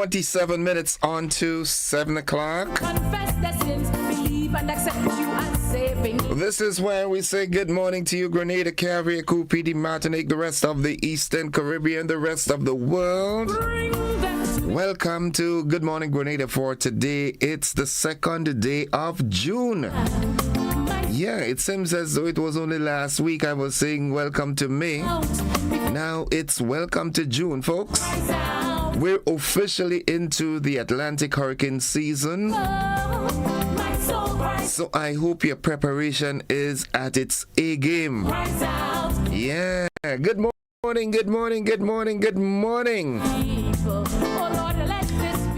27 minutes on to 7 o'clock. Confess their sins, believe and accept you as saving. This is where we say good morning to you, Grenada, Carriacou, PD, Martinique, the rest of the Eastern Caribbean, the rest of the world. Welcome to Good Morning Grenada for today. It's the second day of June. Yeah, it seems as though it was only last week I was saying welcome to May. Now it's welcome to June, folks. We're officially into the Atlantic hurricane season. So I hope your preparation is at its A game. Yeah. Good morning, good morning, good morning, good morning.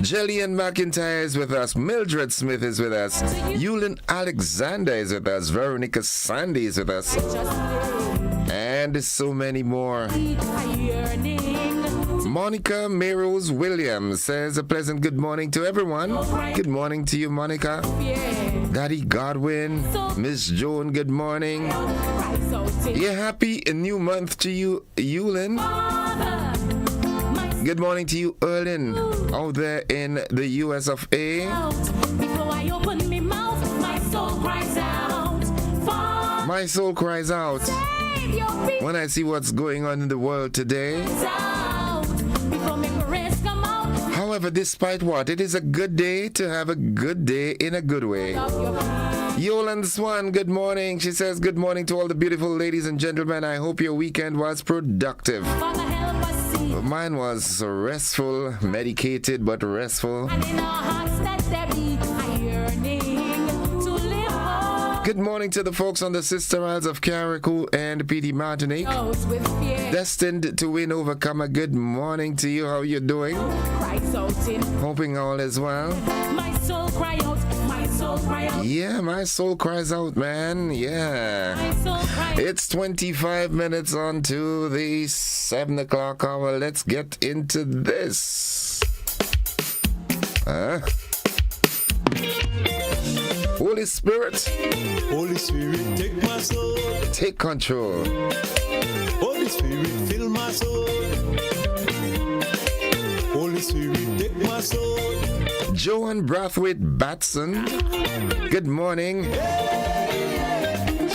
Jillian McIntyre is with us. Mildred Smith is with us. Yulin Alexander is with us. Veronica Sandy is with us. And so many more. Monica Merose Williams says a pleasant good morning to everyone. Good morning to you, Monica. Daddy Godwin, Miss Joan, good morning. Yeah, happy new month to you, Yulin. Good morning to you, Erlin, out there in the US of A. Before I open my mouth, my soul cries out. My soul cries out when I see what's going on in the world today. However, despite what, it is a good day to have a good day in a good way. Yolanda Swan, good morning. She says good morning to all the beautiful ladies and gentlemen. I hope your weekend was productive. Mine was restful, medicated but restful. Good morning to the folks on the Sister Isles of Carriacou and PD Martinique. Destined to win, overcome. A good morning to you. How you doing? Hoping all is well. My soul cry out, my soul cry out. Yeah, my soul cries out, man. Yeah. It's 25 minutes on to the 7 o'clock hour. Let's get into this. Holy Spirit, take my soul. Take control. Holy Spirit, fill my soul. Holy Spirit, take my soul. Joan Brathwaite Batson, good morning.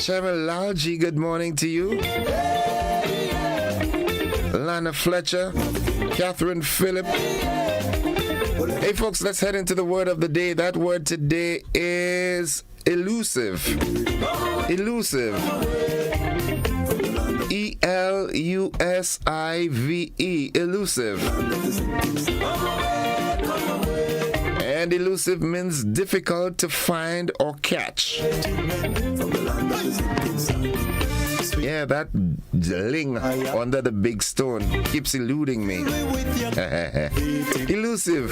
Cheryl Lalji, good morning to you. Lana Fletcher, Catherine Phillip. Hey folks, let's head into the word of the day. That word today is elusive. Elusive. E-L-U-S-I-V-E. Elusive. And elusive means difficult to find or catch. Yeah, that ling under the big stone keeps eluding me. Elusive.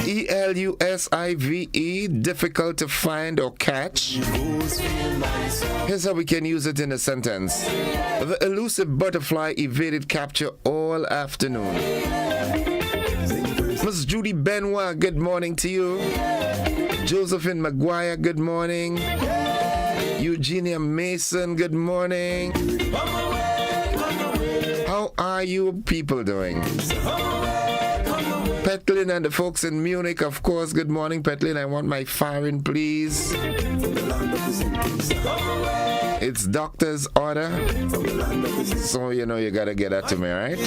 E-L-U-S-I-V-E, difficult to find or catch. Here's how we can use it in a sentence. The elusive butterfly evaded capture all afternoon. Miss Judy Benoit, good morning to you. Josephine Maguire, good morning. Eugenia Mason, good morning. How are you people doing? Petlin and the folks in Munich, of course, good morning, Petlin. I want my firing, please. It's doctor's order. So, you know, you gotta get that to me, right?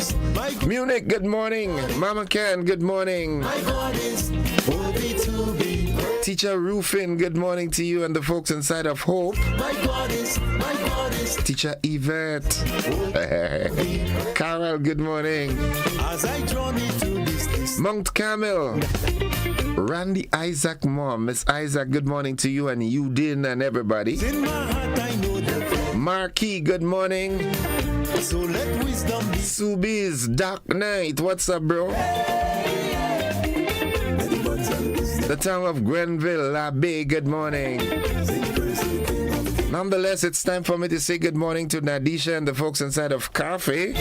Munich, good morning. Mama Ken, good morning. Teacher Rufin, good morning to you and the folks inside of Hope. Teacher Yvette. Carol, good morning. Mount Carmel. Randy Isaac Mom. Miss Isaac, good morning to you and Udin and everybody. Marquis, good morning. Subiz, Dark Knight, what's up, bro? The town of Grenville, La Bay, good morning. Nonetheless, it's time for me to say good morning to Nadisha and the folks inside of Cafe.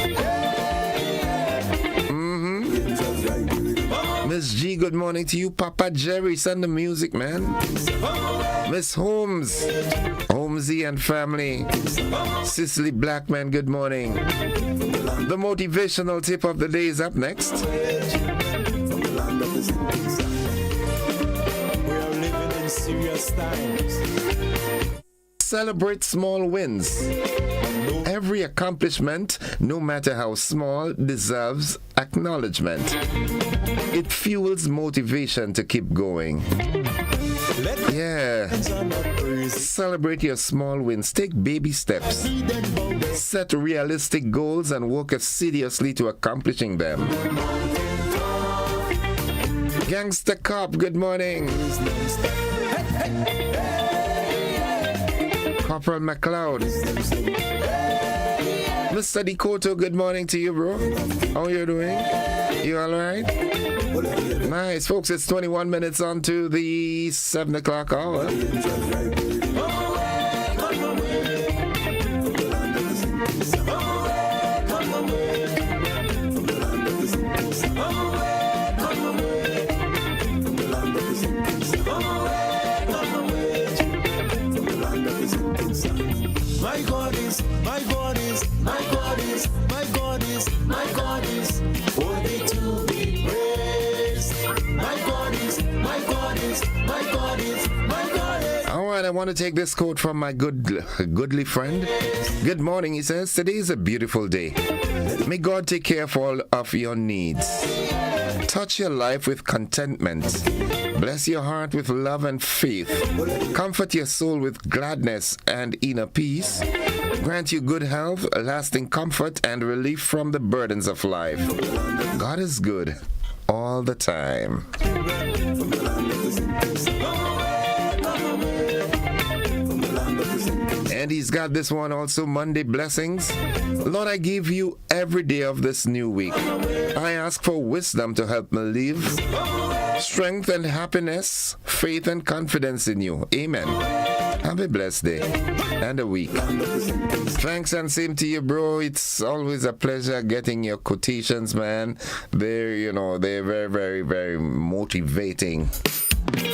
Miss G, good morning to you. Papa Jerry, send the music, man. Miss Holmes, Holmesy and family. Cicely Blackman, good morning. The motivational tip of the day is up next. We are living in serious times. Celebrate small wins. Every accomplishment, no matter how small, deserves acknowledgement. It fuels motivation to keep going. Yeah. Celebrate your small wins. Take baby steps. Set realistic goals and work assiduously to accomplishing them. Gangster Cop, good morning. Corporal McLeod. Mr. Dikoto, good morning to you, bro. How you doing? You all right? Nice, folks. It's 21 minutes on to the 7 o'clock hour. My God is, my God is, my God is, my God is, my God is worthy to be praised. My God is, my God is, my God is, my God is. All right, I want to take this quote from my goodly friend. Good morning, he says. Today is a beautiful day. May God take care of all of your needs. Touch your life with contentment. Bless your heart with love and faith. Comfort your soul with gladness and inner peace. Grant you good health, lasting comfort, and relief from the burdens of life. God is good all the time. And he's got this one also, Monday blessings. Lord, I give you every day of this new week. I ask for wisdom to help me live, strength and happiness, faith and confidence in you. Amen. Have a blessed day and a week. Thanks and same to you, bro. It's always a pleasure getting your quotations, man. They're very, very, very motivating,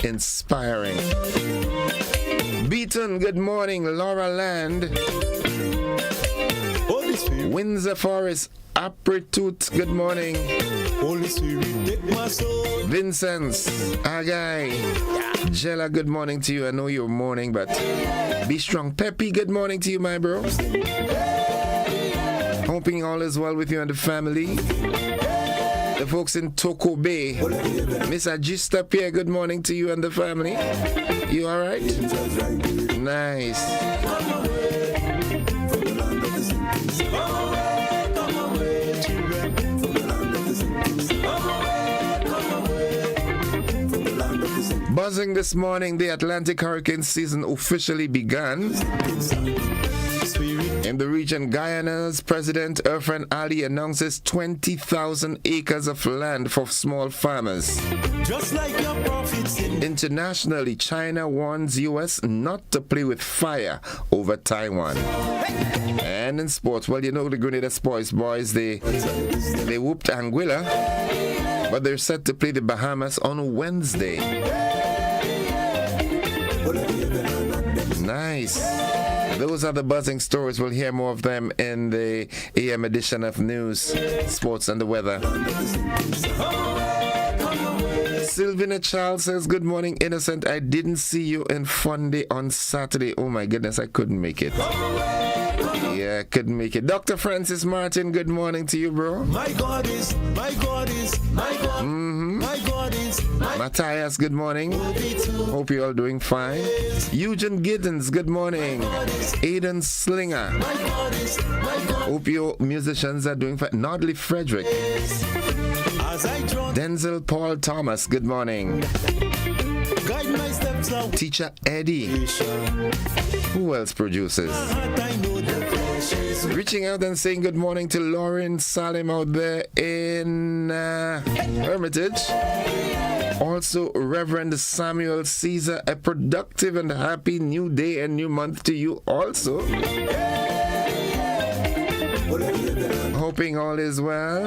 inspiring. Beaton, good morning. Laura Land. Holy Spirit, Windsor Forest, Apretut, good morning. Holy Spirit, take my soul. Vincent's, Agai. Jella, good morning to you. I know you're morning, but be strong. Peppy, good morning to you, my bro. Hoping all is well with you and the family. The folks in Toko Bay. Miss Agista Pierre, good morning to you and the family. You all right? Nice. Buzzing this morning, the Atlantic hurricane season officially began. In the region, Guyana's President Irfan Ali announces 20,000 acres of land for small farmers. Just like your prophets in Internationally, China warns U.S. not to play with fire over Taiwan. And in sports, well, you know the Grenada Sports boys, they whooped Anguilla, but they're set to play the Bahamas on Wednesday. Nice. Those are the buzzing stories. We'll hear more of them in the AM edition of News, Sports and the Weather. Sylvina Charles says, good morning, Innocent. I didn't see you in Funday on Saturday. Oh my goodness, I couldn't make it. Yeah, I couldn't make it. Dr. Francis Martin, good morning to you, bro. my God is, my God is, my God, my God is, my Matthias, good morning. Hope you're all doing fine. Eugene Giddens, good morning. Aidan Slinger. God is, my God. Hope your musicians are doing fine. Nodley Frederick. As I draw, Denzel Paul Thomas, good morning. guide my steps away. Teacher Eddie. Who else produces? I know the flesh is Reaching out and saying good morning to Lauren Salim out there in Hermitage. Also, Reverend Samuel Caesar, a productive and happy new day and new month to you also. Hoping all is well.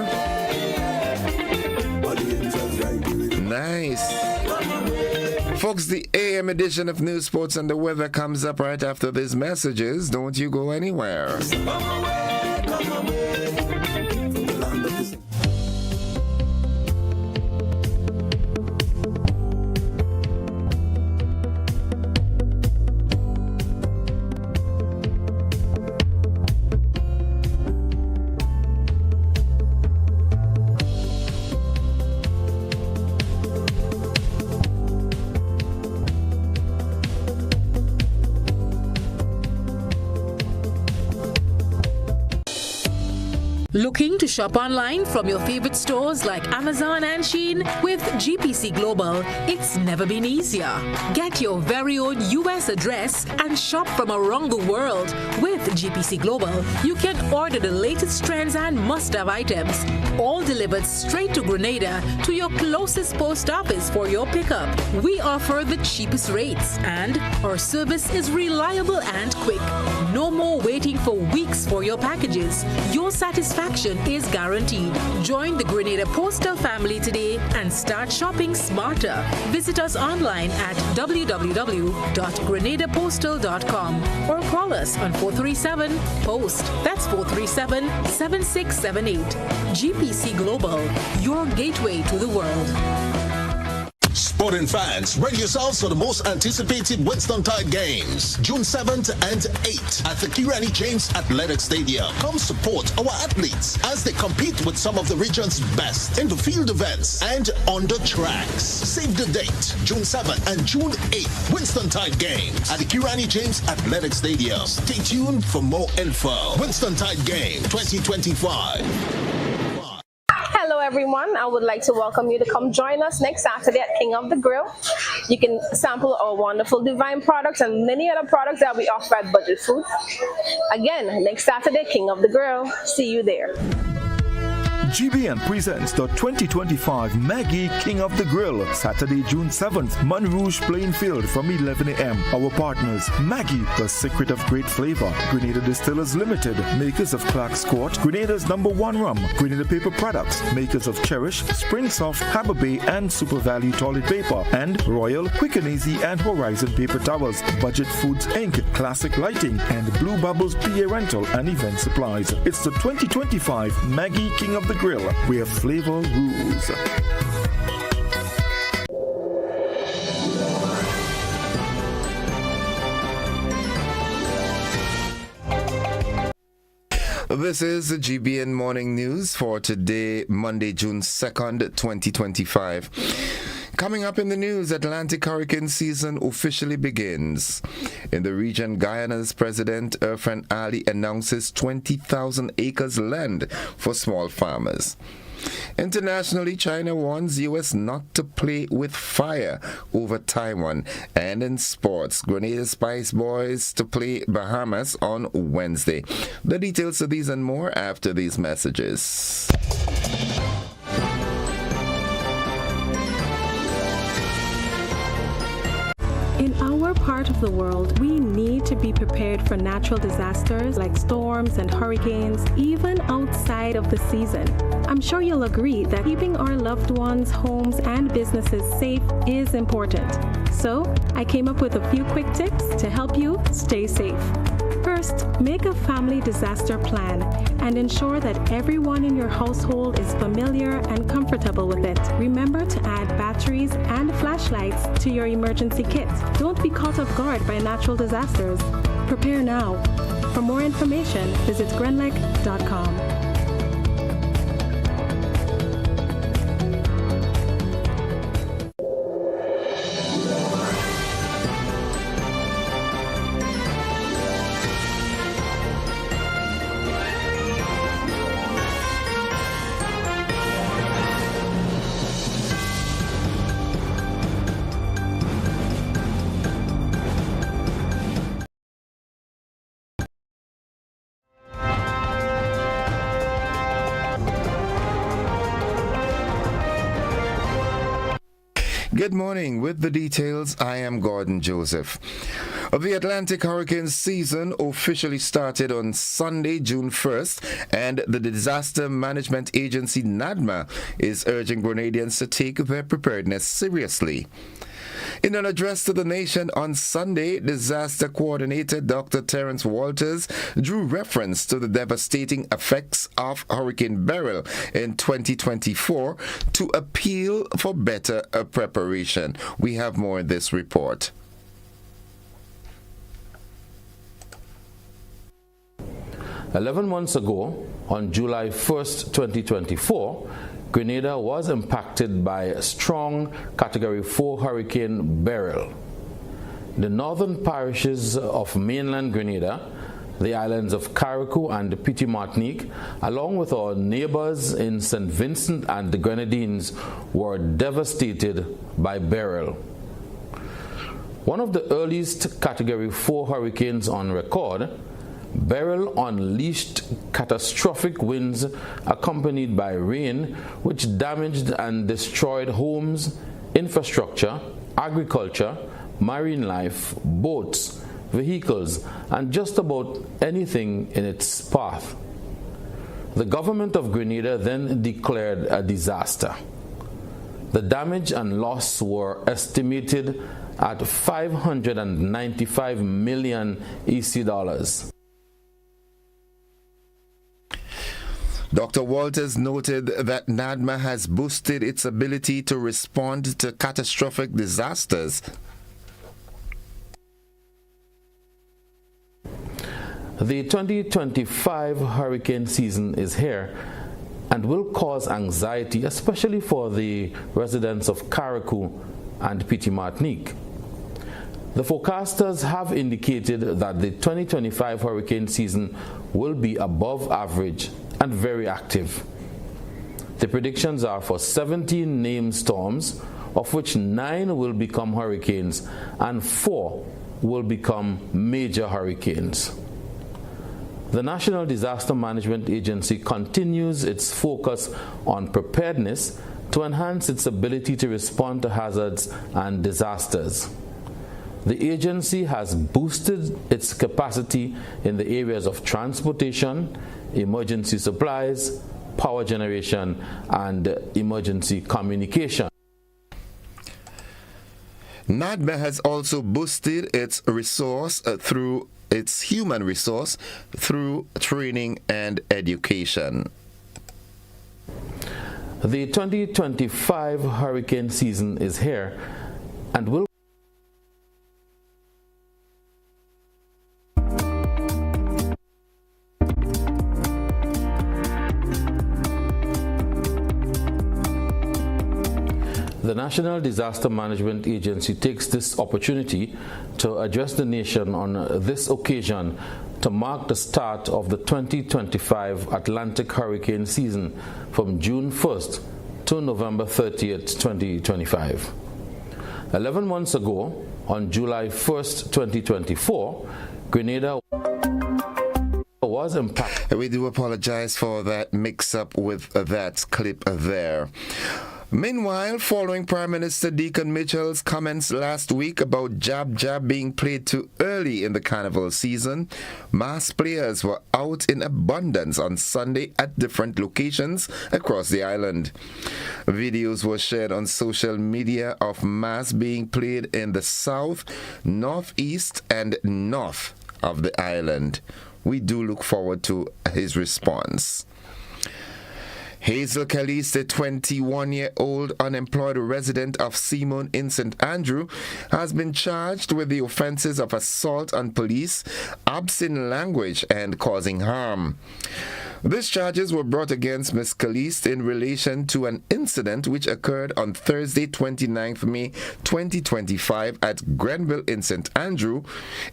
Nice. Folks, the AM edition of News, Sports, and the Weather comes up right after these messages. Don't you go anywhere. Come away from the land of the Looking to shop online from your favorite stores like Amazon and Shein? With GPC Global, it's never been easier. Get your very own US address and shop from around the world. With GPC Global, you can order the latest trends and must-have items, all delivered straight to Grenada to your closest post office for your pickup. We offer the cheapest rates and our service is reliable and quick. No more waiting for weeks for your packages. Your satisfaction is guaranteed. Join the Grenada Postal family today and start shopping smarter. Visit us online at www.grenadapostal.com or call us on 437-POST. That's 437-7678. GPC Global, your gateway to the world. Sporting fans, ready yourselves for the most anticipated Winston-Tide Games, June 7th and 8th at the Grenada James Athletic Stadium. Come support our athletes as they compete with some of the region's best in the field events and on the tracks. Save the date, June 7th and June 8th, Winston-Tide Games at the Grenada James Athletic Stadium. Stay tuned for more info. Winston-Tide Game 2025. Hello everyone, I would like to welcome you to come join us next Saturday at King of the Grill. You can sample our wonderful Divine products and many other products that we offer at Budget Food. Again, next Saturday, King of the Grill. See you there. GBN presents the 2025 Maggie King of the Grill, Saturday, June 7th, Monrouge Plainfield from 11 a.m. Our partners, Maggie, the secret of great flavor, Grenada Distillers Limited, makers of Clark's Court, Grenada's #1 rum, Grenada Paper Products, makers of Cherish, Spring Soft, Harbour Bay, and Super Value Toilet Paper, and Royal, Quick and Easy, and Horizon Paper Towels, Budget Foods Inc., Classic Lighting, and Blue Bubbles PA Rental and Event Supplies. It's the 2025 Maggie King of the Grill, where flavor rules. This is the GBN Morning News for today, Monday, June 2nd, 2025. Coming up in the news, Atlantic hurricane season officially begins. In the region, Guyana's President Irfan Ali announces 20,000 acres land for small farmers. Internationally, China warns U.S. not to play with fire over Taiwan. And in sports, Grenada Spice Boys to play Bahamas on Wednesday. The details of these and more after these messages. In our part of the world, we need to be prepared for natural disasters like storms and hurricanes, even outside of the season. I'm sure you'll agree that keeping our loved ones, homes, and businesses safe is important. So, I came up with a few quick tips to help you stay safe. First, make a family disaster plan and ensure that everyone in your household is familiar and comfortable with it. Remember to add batteries and flashlights to your emergency kit. Don't be caught off guard by natural disasters. Prepare now. For more information, visit grenlec.com. Good morning. With the details, I am Gordon Joseph. The Atlantic hurricane season officially started on Sunday, June 1st, and the Disaster Management Agency, NADMA, is urging Grenadians to take their preparedness seriously. In an address to the nation on Sunday, disaster coordinator Dr. Terence Walters drew reference to the devastating effects of Hurricane Beryl in 2024 to appeal for better preparation. We have more in this report. 11 months ago, on July 1st, 2024, Grenada was impacted by a strong Category 4 Hurricane Beryl. The northern parishes of mainland Grenada, the islands of Carriacou and Petite Martinique, along with our neighbors in St. Vincent and the Grenadines, were devastated by Beryl. One of the earliest Category 4 hurricanes on record, Beryl unleashed catastrophic winds accompanied by rain, which damaged and destroyed homes, infrastructure, agriculture, marine life, boats, vehicles, and just about anything in its path. The government of Grenada then declared a disaster. The damage and loss were estimated at 595 million EC dollars. Dr. Walters noted that NADMA has boosted its ability to respond to catastrophic disasters. The 2025 hurricane season is here and will cause anxiety, especially for the residents of Carriacou and Petite Martinique. The forecasters have indicated that the 2025 hurricane season will be above average and very active. The predictions are for 17 named storms, of which 9 will become hurricanes and 4 will become major hurricanes. The National Disaster Management Agency continues its focus on preparedness to enhance its ability to respond to hazards and disasters. The agency has boosted its capacity in the areas of transportation, emergency supplies, power generation, and emergency communication. NADMA has also boosted its human resource through training and education. The 2025 hurricane season is here and will The National Disaster Management Agency takes this opportunity to address the nation on this occasion to mark the start of the 2025 Atlantic hurricane season from June 1st to November 30th, 2025. 11 months ago, on July 1st, 2024, Grenada was impacted. We do apologize for that mix-up with that clip there. Meanwhile, following Prime Minister Deacon Mitchell's comments last week about Jab Jab being played too early in the carnival season, mass players were out in abundance on Sunday at different locations across the island. Videos were shared on social media of mass being played in the south, northeast, and north of the island. We do look forward to his response. Hazel Caliste, a 21-year-old unemployed resident of Seamoon in St. Andrew, has been charged with the offenses of assault on police, obscene language, and causing harm. These charges were brought against Ms. Caliste in relation to an incident which occurred on Thursday, 29th May 2025 at Grenville in St. Andrew,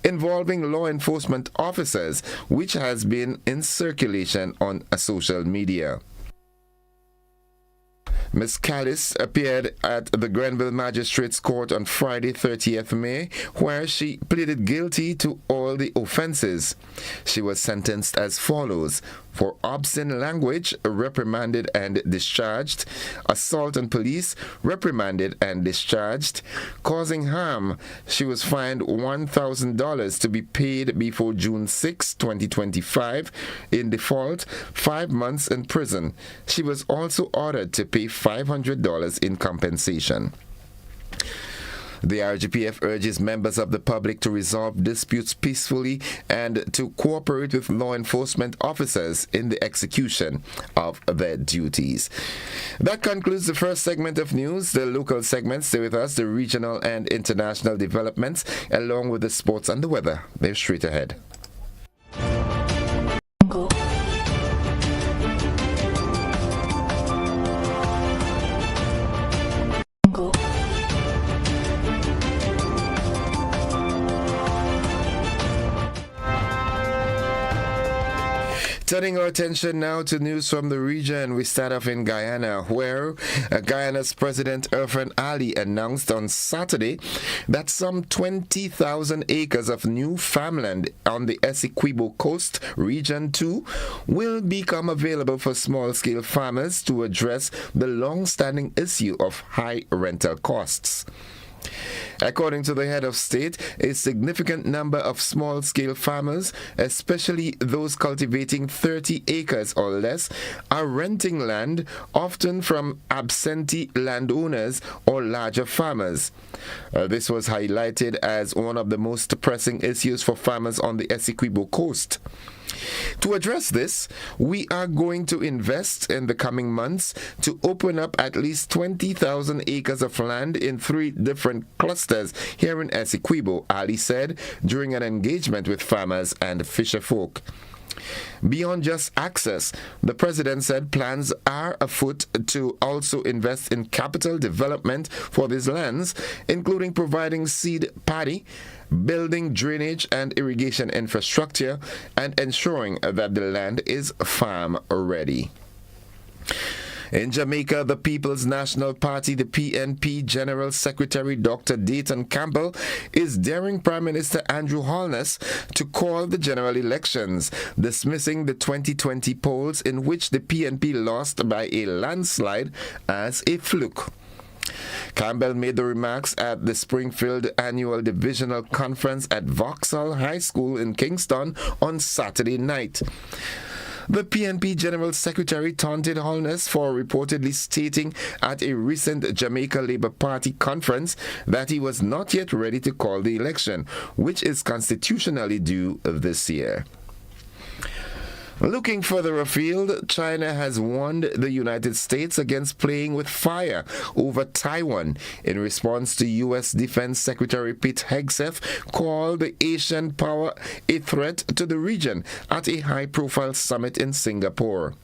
involving law enforcement officers, which has been in circulation on social media. Ms. Callis appeared at the Grenville Magistrates Court on Friday, 30th May, where she pleaded guilty to all the offenses. She was sentenced as follows: for obscene language, reprimanded and discharged; assault on police, reprimanded and discharged; causing harm, she was fined $1,000 to be paid before June 6, 2025. In default, 5 months in prison. She was also ordered to pay $500 in compensation. The RGPF urges members of the public to resolve disputes peacefully and to cooperate with law enforcement officers in the execution of their duties. That concludes the first segment of news. The local segments stay with us, the regional and international developments, along with the sports and the weather. They're straight ahead. Turning our attention now to news from the region, we start off in Guyana, where Guyana's President Irfan Ali announced on Saturday that some 20,000 acres of new farmland on the Essequibo Coast, Region 2, will become available for small-scale farmers to address the long-standing issue of high rental costs. According to the head of state, a significant number of small-scale farmers, especially those cultivating 30 acres or less, are renting land, often from absentee landowners or larger farmers. This was highlighted as one of the most pressing issues for farmers on the Essequibo Coast. To address this, we are going to invest in the coming months to open up at least 20,000 acres of land in 3 different clusters here in Essequibo, Ali said during an engagement with farmers and fisherfolk. Beyond just access, the president said plans are afoot to also invest in capital development for these lands, including providing seed paddy, building drainage and irrigation infrastructure, and ensuring that the land is farm ready. In Jamaica, the People's National Party, the PNP General Secretary Dr. Dayton Campbell is daring Prime Minister Andrew Holness to call the general elections, dismissing the 2020 polls in which the PNP lost by a landslide as a fluke. Campbell made the remarks at the Springfield Annual Divisional Conference at Vauxhall High School in Kingston on Saturday night. The PNP General Secretary taunted Holness for reportedly stating at a recent Jamaica Labour Party conference that he was not yet ready to call the election, which is constitutionally due this year. Looking further afield, China has warned the United States against playing with fire over Taiwan in response to U.S. Defense Secretary Pete Hegseth called the Asian power a threat to the region at a high-profile summit in Singapore.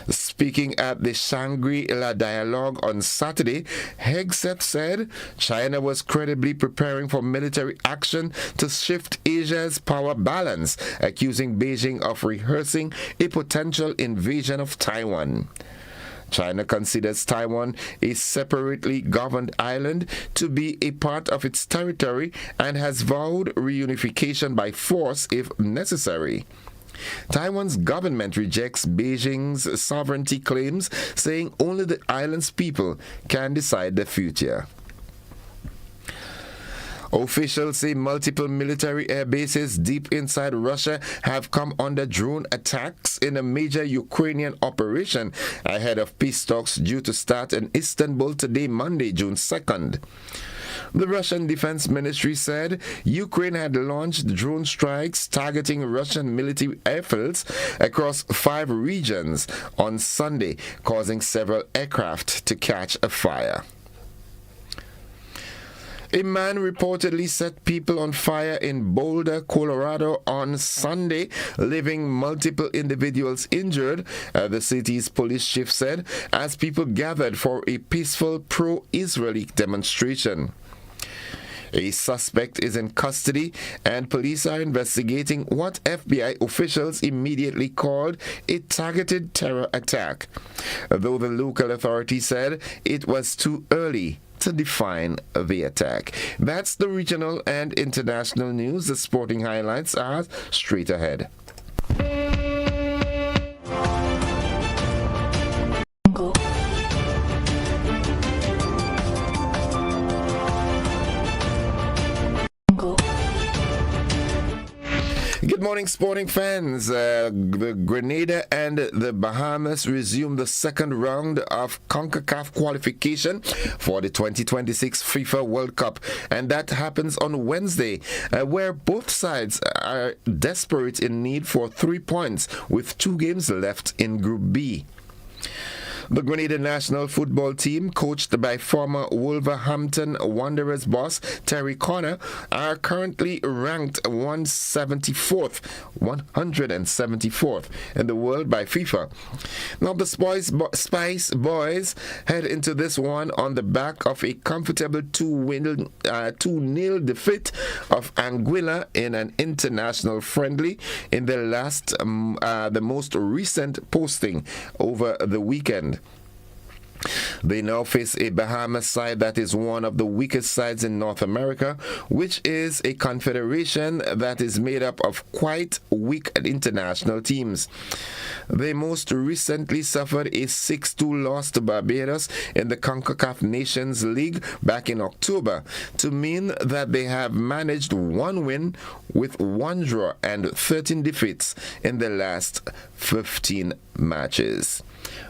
Speaking at the Shangri-La Dialogue on Saturday, Hegseth said China was credibly preparing for military action to shift Asia's power balance, accusing Beijing of rehearsing a potential invasion of Taiwan. China considers Taiwan a separately governed island to be a part of its territory and has vowed reunification by force if necessary. Taiwan's government rejects Beijing's sovereignty claims, saying only the island's people can decide their future. Officials say multiple military air bases deep inside Russia have come under drone attacks in a major Ukrainian operation ahead of peace talks due to start in Istanbul today, Monday, June 2nd. The Russian Defense Ministry said Ukraine had launched drone strikes targeting Russian military airfields across 5 regions on Sunday, causing several aircraft to catch a fire. A man reportedly set people on fire in Boulder, Colorado on Sunday, leaving multiple individuals injured, the city's police chief said, as people gathered for a peaceful pro-Israeli demonstration. A suspect is in custody, and police are investigating what FBI officials immediately called a targeted terror attack, though the local authority said it was too early to define the attack. That's the regional and international news. The sporting highlights are straight ahead. Good morning, sporting fans. The Grenada and the Bahamas resume the second round of CONCACAF qualification for the 2026 FIFA World Cup, and that happens on Wednesday, where both sides are desperate in need for 3 points with 2 games left in Group B. The Grenada national football team, coached by former Wolverhampton Wanderers boss Terry Connor, are currently ranked 174th in the world by FIFA. Now the Spice Boys head into this one on the back of a comfortable 2-0 defeat of Anguilla in an international friendly in the most recent posting over the weekend. They now face a Bahamas side that is one of the weakest sides in North America, which is a confederation that is made up of quite weak international teams. They most recently suffered a 6-2 loss to Barbados in the CONCACAF Nations League back in October, to mean that they have managed 1 win with 1 draw and 13 defeats in the last 15 matches.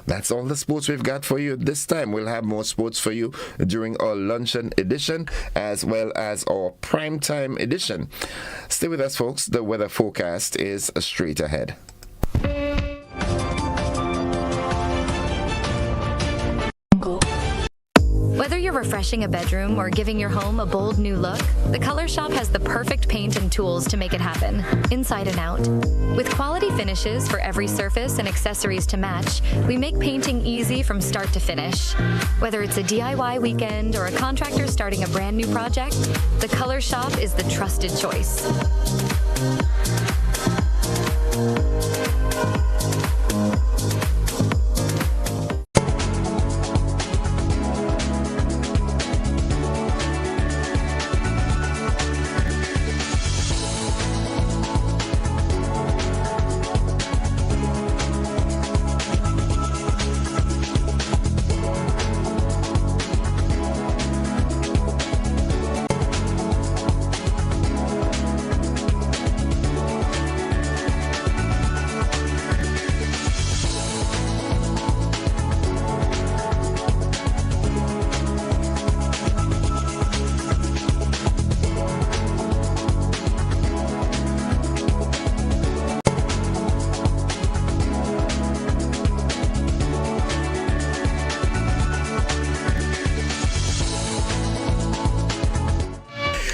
That's all the sports we've got for you this time. We'll have more sports for you during our luncheon edition as well as our primetime edition. Stay with us, folks. The weather forecast is straight ahead. Whether you're refreshing a bedroom or giving your home a bold new look, the Color Shop has the perfect paint and tools to make it happen, inside and out. With quality finishes for every surface and accessories to match, we make painting easy from start to finish. Whether it's a DIY weekend or a contractor starting a brand new project, the Color Shop is the trusted choice.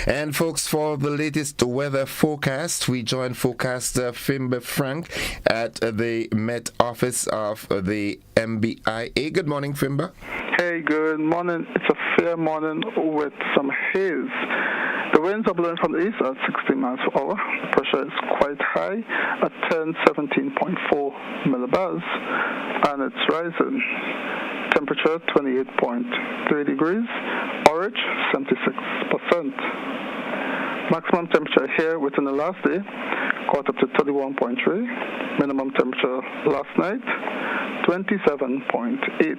And folks, for the latest weather forecast, we join forecaster Fimber Frank at the Met office of the MBIA. Good morning, Fimber. Hey, good morning. It's a fair morning with some haze. The winds are blowing from the east at 60 miles per hour. The pressure is quite high at 17.4 millibars, and it's rising. Temperature 28.3 degrees, orange 76%. Maximum temperature here within the last day got up to 31.3. Minimum temperature last night 27.8.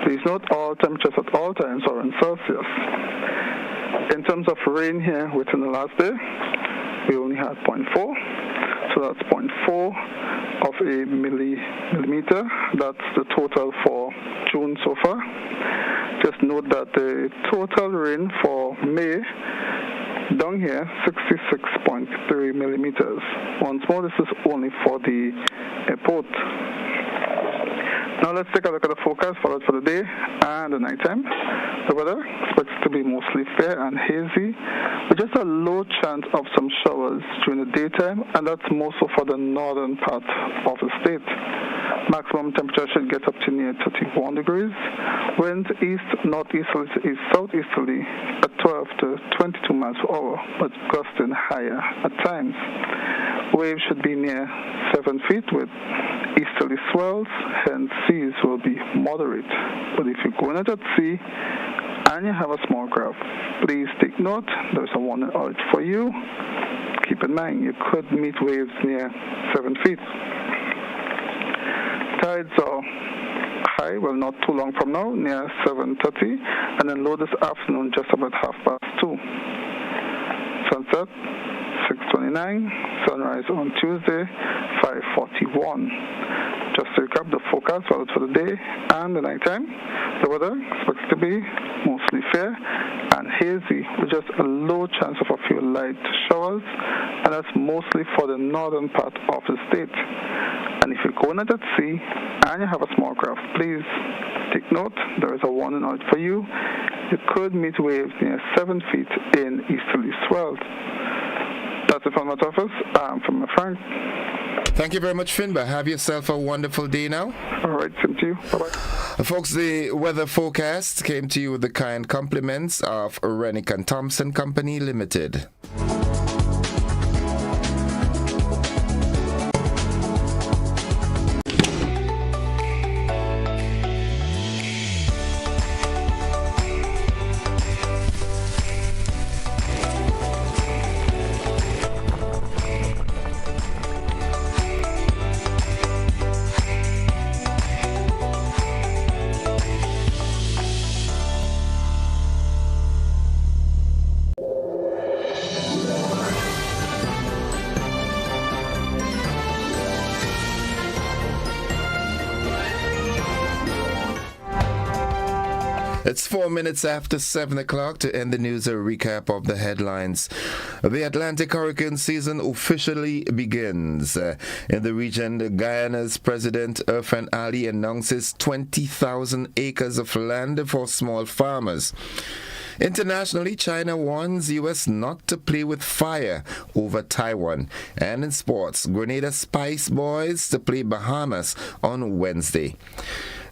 Please note all temperatures at all times are in Celsius. In terms of rain here within the last day, we only had 0.4. So that's 0.4 of a millimeter. That's the total for June so far. Just note that the total rain for May down here, 66.3 millimeters. Once more, this is only for the airport. Now let's take a look at the forecast followed for the day and the nighttime. The weather expects to be mostly fair and hazy, with just a low chance of some showers during the daytime, and that's more so for the northern part of the state. Maximum temperature should get up to near 31 degrees. Winds east-northeasterly to east-southeasterly at 12 to 22 miles per hour, but gusting higher at times. Waves should be near 7 feet with easterly swells, hence seas will be moderate. But if you're going out at sea and you have a small craft, please take note, there's a warning alert for you. Keep in mind, you could meet waves near 7 feet. Tides are high, well, not too long from now, near 7:30, and then low this afternoon, just about 2:30. Sunset, 29, sunrise on Tuesday 5:41. Just to recap the forecast for the day and the nighttime, the weather expected to be mostly fair and hazy with just a low chance of a few light showers, and that's mostly for the northern part of the state. And if you're going out at sea and you have a small craft, please take note, there is a warning out for you. You could meet waves near 7 feet in easterly swells. That's it from my office. I'm from my Frank. Thank you very much, Finbar. Have yourself a wonderful day now. All right, same to you. Bye-bye. Folks, the weather forecast came to you with the kind compliments of Rennick and Thompson Company Limited. It's 4 minutes after 7 o'clock to end the news, a recap of the headlines. The Atlantic hurricane season officially begins. In the region, Guyana's President Irfan Ali announces 20,000 acres of land for small farmers. Internationally, China warns U.S. not to play with fire over Taiwan. And in sports, Grenada Spice Boys to play Bahamas on Wednesday.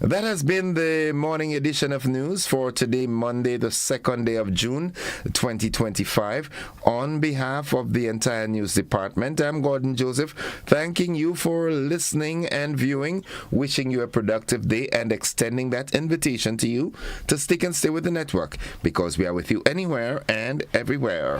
That has been the morning edition of news for today, Monday, the 2nd day of June, 2025. On behalf of the entire news department, I'm Gordon Joseph, thanking you for listening and viewing, wishing you a productive day and extending that invitation to you to stick and stay with the network, because we are with you anywhere and everywhere.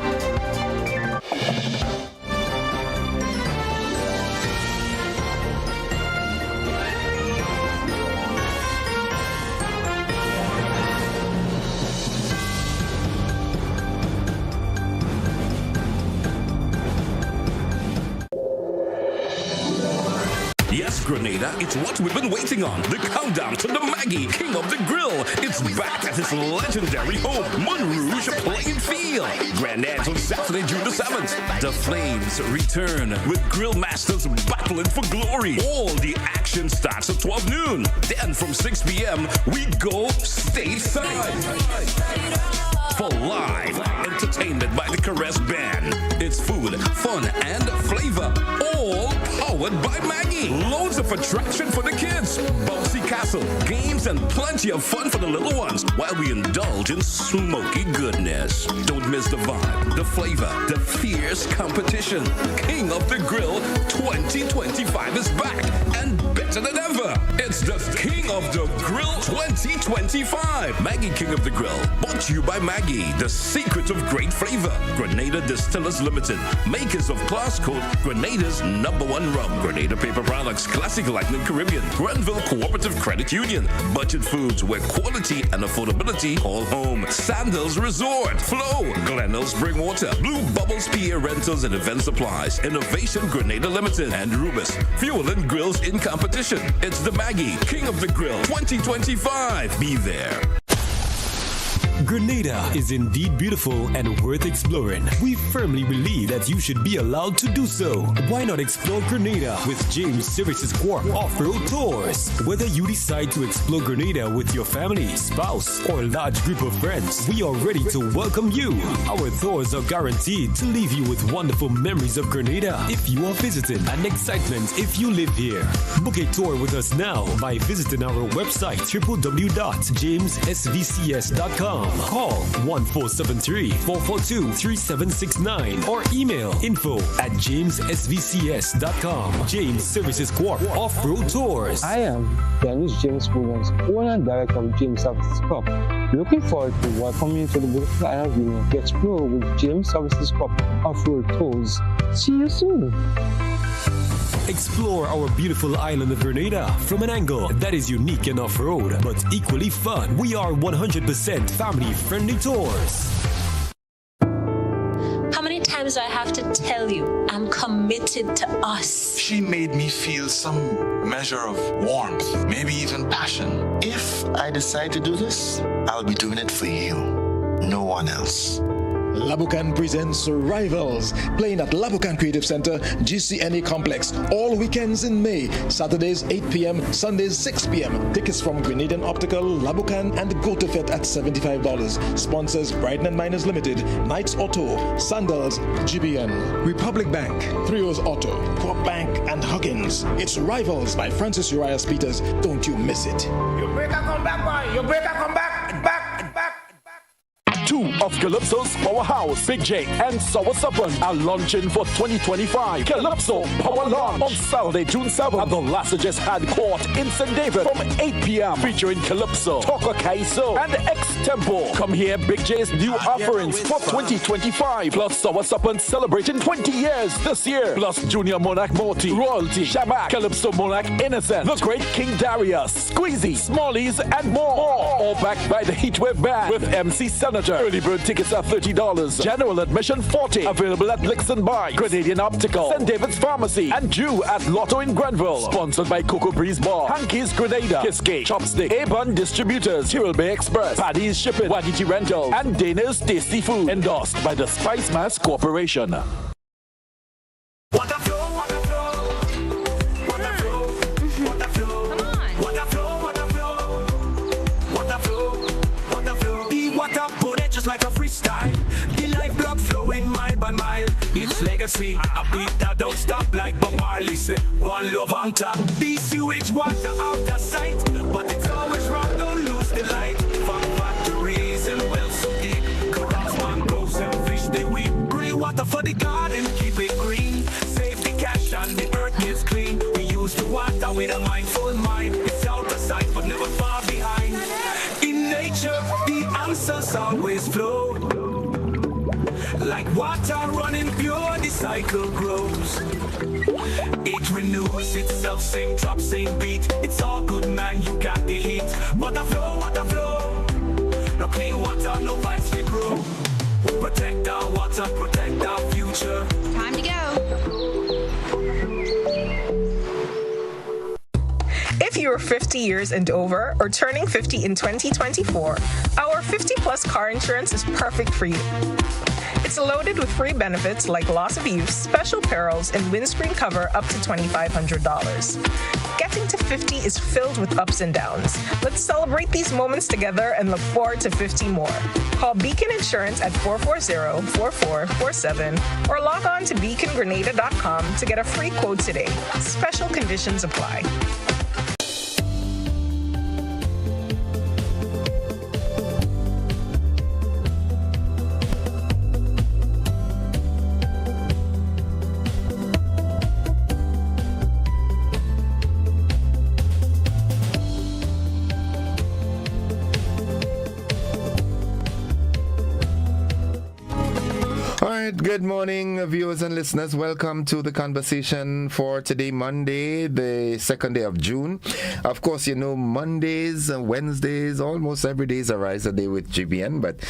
Yes, Grenada, it's what we've been waiting on. The countdown to the Maggie, King of the Grill. It's back at its legendary home, Montrouge Playing Field. Grand dance on Saturday, June the 7th. The Flames return with Grill Masters battling for glory. All the action starts at 12 noon. Then from 6 p.m., we go stateside for live entertainment by the Caress Band. It's food, fun, and flavor, all powered by Maggie. Loads of attraction for the kids, bouncy castle, games, and plenty of fun for the little ones while we indulge in smoky goodness. Don't miss the vibe, the flavor, the fierce competition. King of the Grill 2025 is back and better than ever. It's the King of the Grill 2025. Maggie King of the Grill, brought to you by Maggie, the secret of great flavor. Grenada Distillers Limited, makers of Class Code, Grenada's #1 rum. Grenada Paper Products, Classic Lightning Caribbean, Grenville Cooperative Credit Union, Budget Foods, where quality and affordability call home. Sandals Resort, Flow, Glenelg Spring Water, Blue Bubbles PA Rentals and Event Supplies, Innovation Grenada Limited, and Rubis, Fuel and Grills in competition. It's the Maggie King of the Grill 2025. Be there. Grenada is indeed beautiful and worth exploring. We firmly believe that you should be allowed to do so. Why not explore Grenada with James Services Corp Off-Road Tours? Whether you decide to explore Grenada with your family, spouse, or large group of friends, we are ready to welcome you. Our tours are guaranteed to leave you with wonderful memories of Grenada if you are visiting, and excitement if you live here. Book a tour with us now by visiting our website www.jamessvcs.com. Call 1473-442-3769 or email info@jamessvcs.com. James Services Corp Off-Road Tours. I am Dennis James Williams, owner and director of James Services Corp. Looking forward to welcoming you to the beautiful island of Union to explore with James Services Corp Off-Road Tours. See you soon. Explore our beautiful island of Grenada from an angle that is unique and off-road, but equally fun. We are 100% family-friendly tours. How many times do I have to tell you I'm committed to us? She made me feel some measure of warmth, maybe even passion. If I decide to do this, I'll be doing it for you, no one else. Labukan presents Rivals, playing at Labukan Creative Center, GCNA Complex, all weekends in May, Saturdays 8 p.m., Sundays 6 p.m. Tickets from Grenadian Optical, Labukan, and Go to Fet at $75. Sponsors Brighton & Miners Limited, Knights Auto, Sandals, GBN, Republic Bank, Trios Auto, Coop Bank, and Huggins. It's Rivals by Francis Urias Peters. Don't you miss it. You break a come back, boy. You break a come back. Two of Calypso's powerhouse, Big J and Sour Suppan, are launching for 2025. Calypso Power Launch on Saturday, June 7th at the Lassages Had Court in St. David from 8 p.m. featuring Calypso, Toka Kaiso, and X-Tempo. Come hear Big J's new offerings for 2025. Plus Sour Suppan celebrating 20 years this year. Plus Junior Monarch Morty, Royalty, Shabak, Calypso Monarch Innocent, The Great King Darius, Squeezy, Smallies, and more. All backed by the Heatwave Band with MC Senator. Early bird tickets are $30. General admission $40. Available at Lixon Bikes, Grenadian Optical, St. David's Pharmacy, and Jew at Lotto in Grenville. Sponsored by Cocoa Breeze Bar, Hanky's Grenada, Kiskey, Chopstick, A-Bun Distributors, Tyrrell Bay Express, Paddy's Shipping, Wagiti Rental, and Dana's Tasty Food. Endorsed by the Spice Mass Corporation. Like a freestyle, the lifeblood flowing mile by mile. It's legacy, a beat that don't stop like Bob Marley say. One love on top, the sewage water out of sight, but it's always wrong, don't lose the light. From factories and wells so deep, corals, mangroves and fish they weep. Green water for the garden, keep it green. Save the cash and the earth is clean. We use the water with a mindful mind. It's out of sight but never far behind. In nature, the answers always flow. Like water running pure, the cycle grows. It renews itself, same drop, same beat. It's all good, man, you got the heat. Water flow. No clean water, no vibes they grow. Protect our water, protect our future. Time to go. If you're 50 years and over or turning 50 in 2024, our 50-plus car insurance is perfect for you. It's loaded with free benefits like loss of use, special perils, and windscreen cover up to $2,500. Getting to 50 is filled with ups and downs. Let's celebrate these moments together and look forward to 50 more. Call Beacon Insurance at 440-4447 or log on to beacongrenada.com to get a free quote today. Special conditions apply. Good morning, viewers and listeners. Welcome to the conversation for today, Monday, the 2nd day of June. Of course, you know, Mondays and Wednesdays, almost every day is a riser day with GBN. But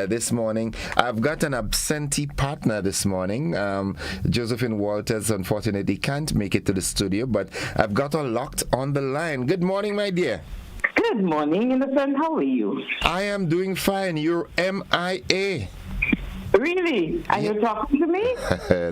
this morning, I've got an absentee partner this morning. Josephine Walters, unfortunately, can't make it to the studio, but I've got her locked on the line. Good morning, my dear. Good morning, innocent. How are you? I am doing fine. You're MIA. Really? Are you talking to me?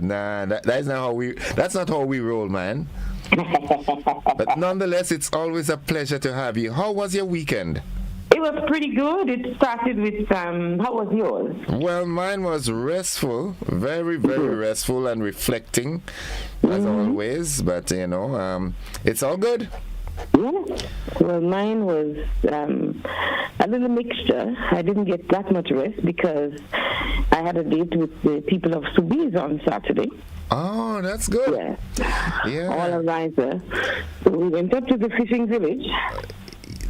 Nah, that's not how we roll, man. But nonetheless, it's always a pleasure to have you. How was your weekend? It was pretty good. It started with, how was yours? Well, mine was restful, very, very restful and reflecting, as always. But, you know, it's all good. Yeah. Well, mine was a little mixture. I didn't get that much rest because I had a date with the people of Subiz on Saturday. Oh, that's good. Yeah. All a riser. So we went up to the fishing village.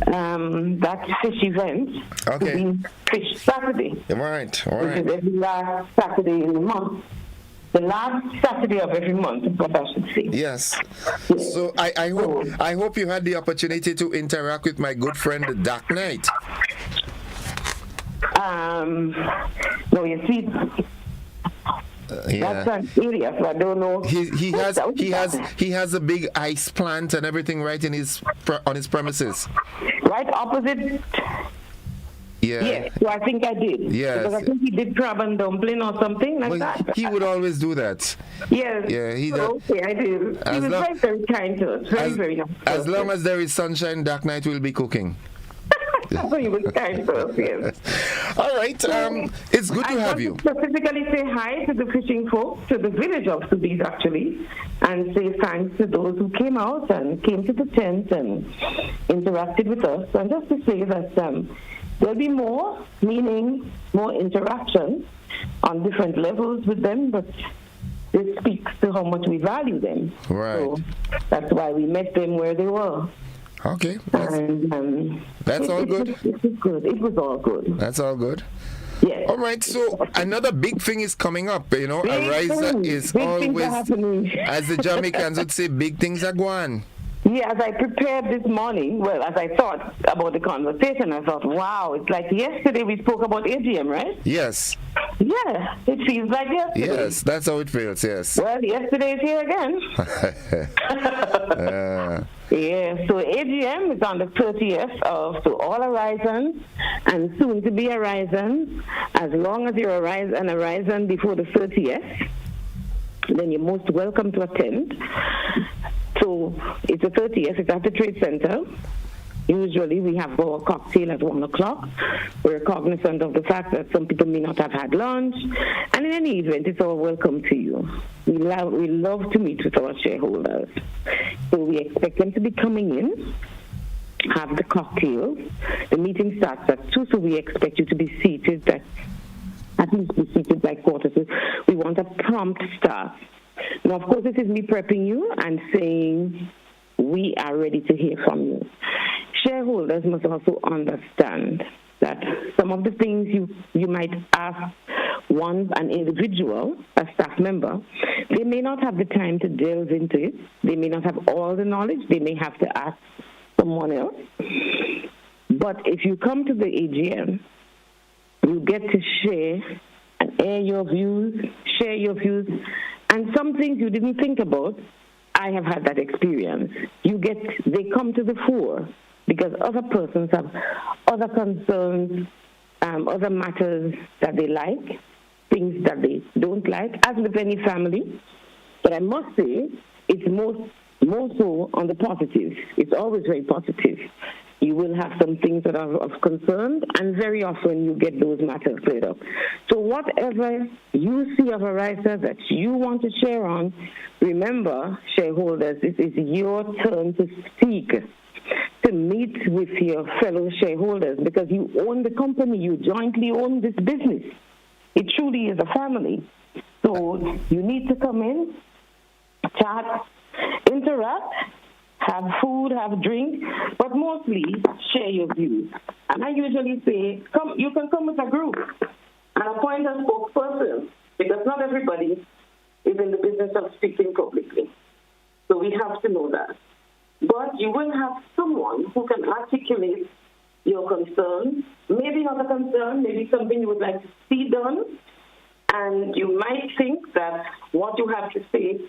That fish event. Okay. Fish Saturday. All right. Which is every last Saturday in the month. The last Saturday of every month, is what I should say. Yes. So I hope you had the opportunity to interact with my good friend, the Dark Knight. No, you see, Yeah. That's an area, so I don't know. He has a big ice plant and everything right in on his premises. Right opposite. Yeah. Yes, so I think I did. Yes. Because I think he did crab and dumpling or something like that. He would always do that. Yes. Yeah, okay, I did. He was very, very kind to us. Very nice. As long as there is sunshine, Dark Knight will be cooking. So he was kind to us, yes. All right. It's good to have you. Specifically say hi to the fishing folks, to the village of Soubise actually, and say thanks to those who came out and came to the tent and interacted with us. And just to say that there'll be more, meaning more interaction on different levels with them, but this speaks to how much we value them. Right. So that's why we met them where they were. Okay. That's all good. It was good. It was all good. That's all good. Yes. All right. So another big thing is coming up. You know, Ariza is always, as the Jamaicans would say, big things are going. Yeah, as I prepared this morning, well, as I thought about the conversation, I thought, wow, it's like yesterday we spoke about AGM, right? Yes. Yeah, it feels like yesterday. Yes, that's how it feels, yes. Well, yesterday is here again. Yeah, so AGM is on the 30th of to all horizons and soon to be horizons. As long as you're an horizon before the 30th, then you're most welcome to attend. So it's the 30th, it's at the Trade Center. Usually we have our cocktail at 1 o'clock. We're cognizant of the fact that some people may not have had lunch. And in any event, it's all welcome to you. We love to meet with our shareholders. So we expect them to be coming in, have the cocktail. The meeting starts at 2, so we expect you to be seated at least be seated by quarter to. We want a prompt start. Now, of course, this is me prepping you and saying we are ready to hear from you. Shareholders must also understand that some of the things you might ask an individual, a staff member, they may not have the time to delve into it. They may not have all the knowledge. They may have to ask someone else. But if you come to the AGM, you get to share and air your views, share your views, and some things you didn't think about. I have had that experience. They come to the fore because other persons have other concerns, other matters that they like, things that they don't like, as with any family. But I must say, it's more so on the positive. It's always very positive. You will have some things that are of concern, and very often you get those matters cleared up. So whatever you see of Ariza that you want to share on, remember, shareholders, this is your turn to speak, to meet with your fellow shareholders, because you own the company, you jointly own this business. It truly is a family. So you need to come in, chat, interact, have food, have drink, but mostly share your views. And I usually say, you can come with a group and appoint a spokesperson, because not everybody is in the business of speaking publicly. So we have to know that. But you will have someone who can articulate your concern, maybe not a concern, maybe something you would like to see done, and you might think that what you have to say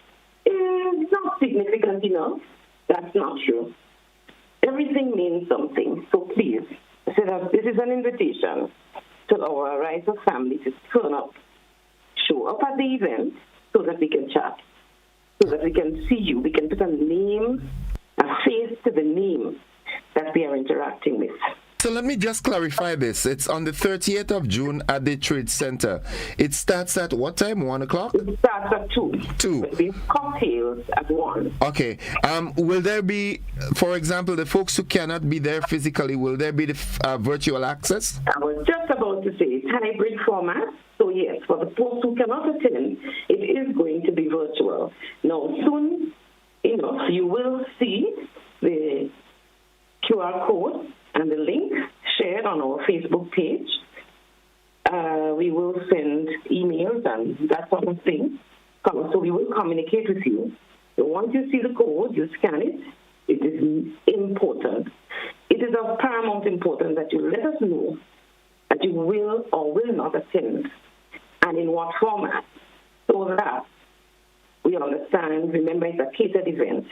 is not significant enough. That's not true. Everything means something. So please, this is an invitation to our Ariza family to turn up, show up at the event so that we can chat, so that we can see you. We can put a name, a face to the name that we are interacting with. So let me just clarify this. It's on the 30th of June at the Trade Center. It starts at what time? 1 o'clock? It starts at 2. 2. We have cocktails at 1. Okay. Will there be, for example, the folks who cannot be there physically, will there be the virtual access? I was just about to say it's hybrid format. So yes, for the folks who cannot attend, it is going to be virtual. Now, soon enough, you will see the QR code and the link shared on our Facebook page. We will send emails and that sort of thing. So we will communicate with you. So once you see the code, you scan it. It is important. It is of paramount importance that you let us know that you will or will not attend and in what format. So before that, we understand, remember it's a catered event.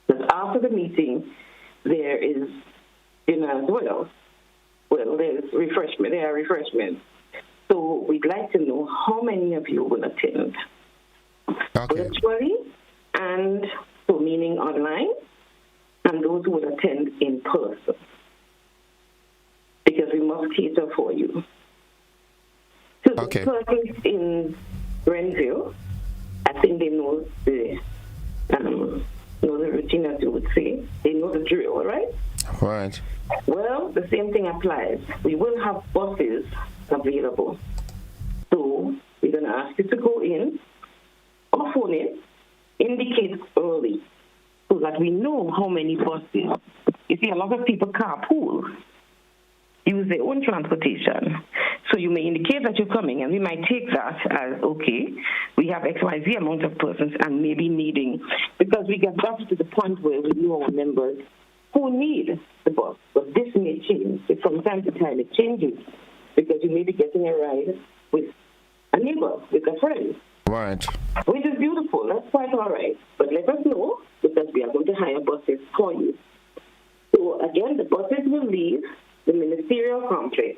But after the meeting, there is dinner as well. Well, there are refreshments. So we'd like to know how many of you will attend. Virtually, and so meaning online, and those who will attend in person. Because we must cater for you. So the persons in Grenville, I think they know the routine, as you would say. They know the drill, right? Right. Well, the same thing applies. We will have buses available. So we're going to ask you to go in or phone in, indicate early so that we know how many buses. You see, a lot of people carpool, use their own transportation. So you may indicate that you're coming, and we might take that as, okay, we have XYZ amount of persons and maybe needing, because we get back to the point where we know our members who need the bus. But this may change. From time to time it changes, because you may be getting a ride with a neighbor, with a friend. Right. Which is beautiful. That's quite all right. But let us know, because we are going to hire buses for you. So again, the buses will leave the ministerial complex.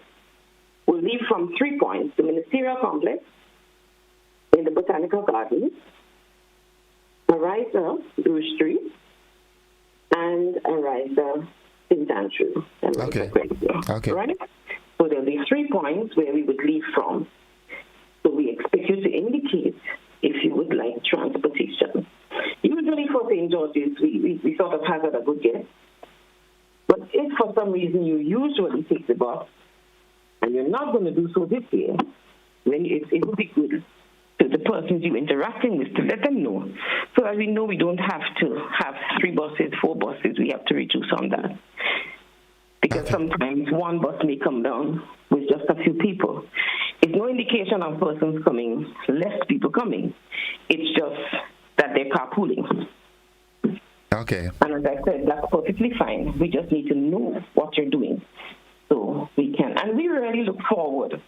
We'll leave from 3 points: the ministerial complex, in the Botanical Gardens, Ariza, Bruce Street, and Ariza, St. Andrew. Okay. Right? So there'll be 3 points where we would leave from. So we expect you to indicate if you would like transportation. Usually for St. George's, we sort of hazard a good guess. But if for some reason you usually take the bus, and you're not going to do so this year, then it would be good to the persons you're interacting with to let them know, so that we know we don't have to have 3 buses, 4 buses. We have to reduce on that. Because sometimes one bus may come down with just a few people. It's no indication of persons coming, less people coming. It's just that they're carpooling. Okay. And as I said, that's perfectly fine. We just need to know what you're doing so we can. And we really look forward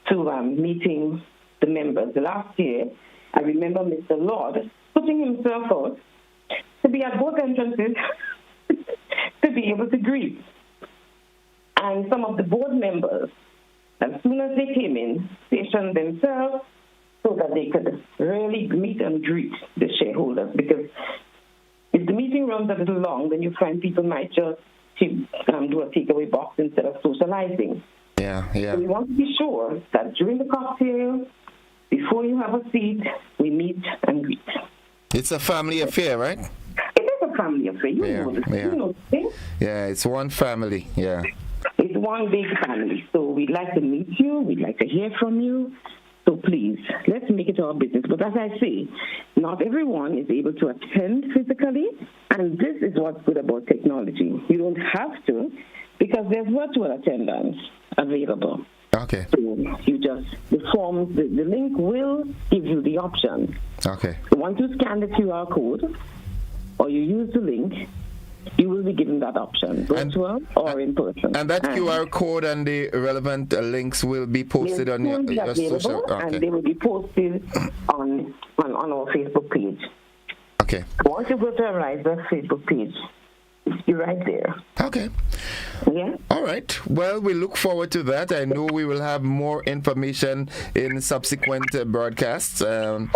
to meeting the members. Last year, I remember Mr. Lord putting himself out to be at both entrances to be able to greet. And some of the board members, as soon as they came in, stationed themselves so that they could really meet and greet the shareholders. Because if the meeting runs a little long, then you find people might just do a takeaway box instead of socializing. Yeah. So we want to be sure that during the cocktail, before you have a seat, we meet and greet. It's a family affair, right? It is a family affair. You know this. You know the thing. Yeah, it's one family. Yeah. It's one big family. So we'd like to meet you. We'd like to hear from you. So please, let's make it our business. But as I say, not everyone is able to attend physically, and this is what's good about technology. You don't have to, because there's virtual attendance available. Okay. So you just, the link will give you the option. Okay. Once you scan the QR code, or you use the link, you will be given that option, virtual or in person. And that QR code and the relevant links will be posted on your social. Okay. And they will be posted on our Facebook page. Okay. Once you go to Ariza's Facebook page, you're right there. Okay. Yeah. All right. Well, we look forward to that. I know we will have more information in subsequent broadcasts and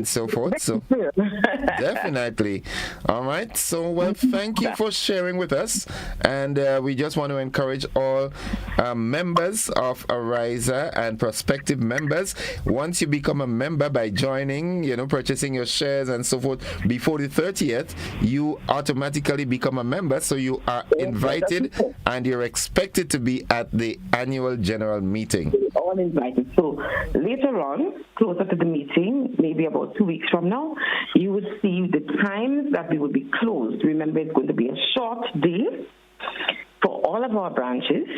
so forth. So definitely. All right. So, well, thank you for sharing with us. And we just want to encourage all members of Ariza and prospective members. Once you become a member by joining, purchasing your shares and so forth before the 30th, you automatically become a member, so you are invited and you're expected to be at the annual general meeting. All invited. So later on, closer to the meeting, maybe about 2 weeks from now, you will see the times that we will be closed. Remember, it's going to be a short day for all of our branches.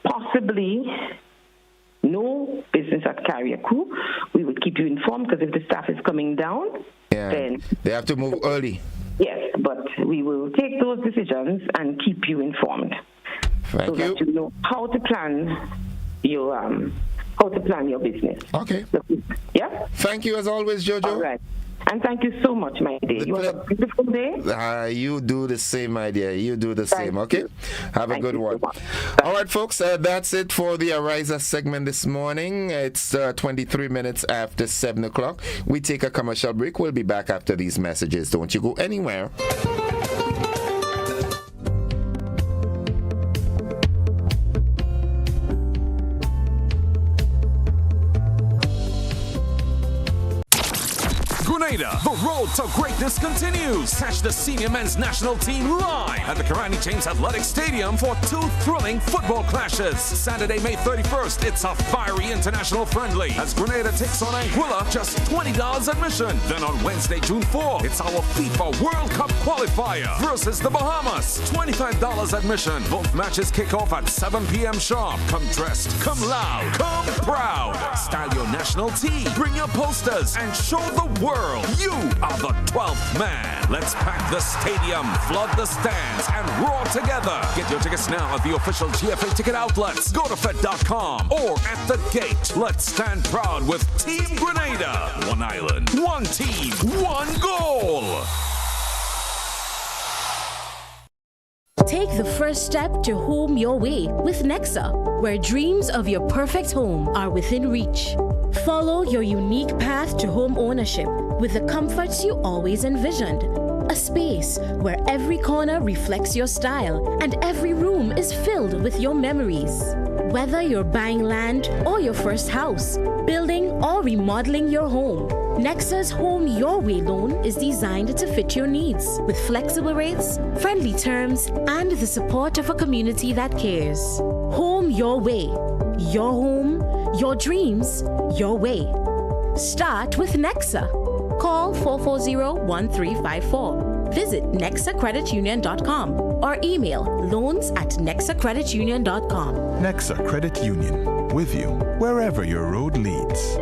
Possibly no business at Carriacou. We will keep you informed, because if the staff is coming down, then they have to move early. Yes, but we will take those decisions and keep you informed. Thank you. That you know how to plan your how to plan your business. Okay. Yeah? Thank you as always, Jojo. All right. And thank you so much, my dear. You have a beautiful day. You do the same, my dear. You do the same, okay? Have a good one. All right, folks, that's it for the Ariza segment this morning. It's 23 minutes after 7 o'clock. We take a commercial break. We'll be back after these messages. Don't you go anywhere. Grenada, the road to greatness continues. Catch the senior men's national team live at the Kirani James Athletic Stadium for 2 thrilling football clashes. Saturday, May 31st, it's a fiery international friendly as Grenada takes on Anguilla, just $20 admission. Then on Wednesday, June 4, it's our FIFA World Cup qualifier versus the Bahamas, $25 admission. Both matches kick off at 7 p.m. sharp. Come dressed, come loud, come proud. Style your national team, bring your posters, and show the world you are the 12th man. Let's pack the stadium, flood the stands, and roar together. Get your tickets now at the official GFA ticket outlets. Go to Fed.com or at the gate. Let's stand proud with Team Grenada. One island, one team, one goal. Take the first step to home your way with Nexa, where dreams of your perfect home are within reach. Follow your unique path to home ownership with the comforts you always envisioned. A space where every corner reflects your style and every room is filled with your memories. Whether you're buying land or your first house, building or remodeling your home, Nexa's Home Your Way loan is designed to fit your needs with flexible rates, friendly terms, and the support of a community that cares. Home Your Way. Your home, your dreams, your way. Start with Nexa. Call 440-1354. Visit nexacreditunion.com or email loans@nexacreditunion.com. Nexa Credit Union, with you wherever your road leads.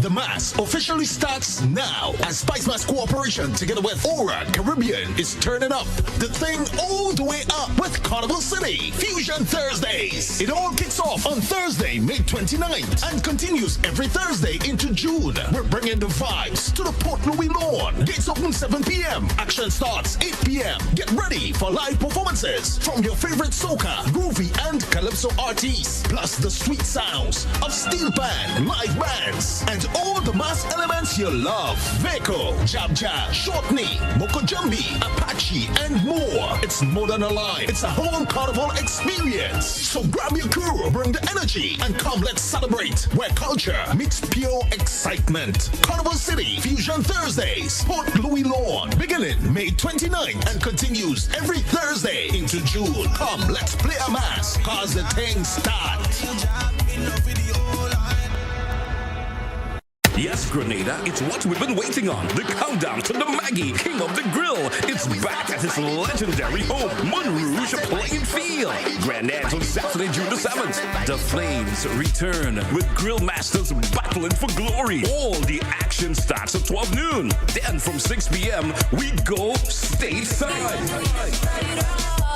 The Mass officially starts now as Spice Mass Cooperation together with Aura Caribbean is turning up the thing all the way up with Carnival City Fusion Thursdays. It all kicks off on Thursday, May 29th and continues every Thursday into June. We're bringing the vibes to the Port Louis lawn. Gates open 7 p.m. Action starts 8 p.m. Get ready for live performances from your favorite soca, groovy, and calypso artists, plus the sweet sounds of steel band, live bands, and all the mass elements you love. Veko, Jab Jab, Short Knee, Moko Jumbi, Apache, and more. It's more than a line. It's a whole carnival experience. So grab your crew, bring the energy, and come let's celebrate where culture meets pure excitement. Carnival City Fusion Thursdays, Port Louis Lawn, beginning May 29th and continues every Thursday into June. Come, let's play a mass, cause the thing starts. Yes, Grenada, it's what we've been waiting on. The countdown to the Maggie, King of the Grill. It's back at his legendary home, Montrouge Playing Field. Grenada on Saturday, June the 7th. The Flames return with Grill Masters battling for glory. All the action starts at 12 noon. Then from 6 p.m., we go stateside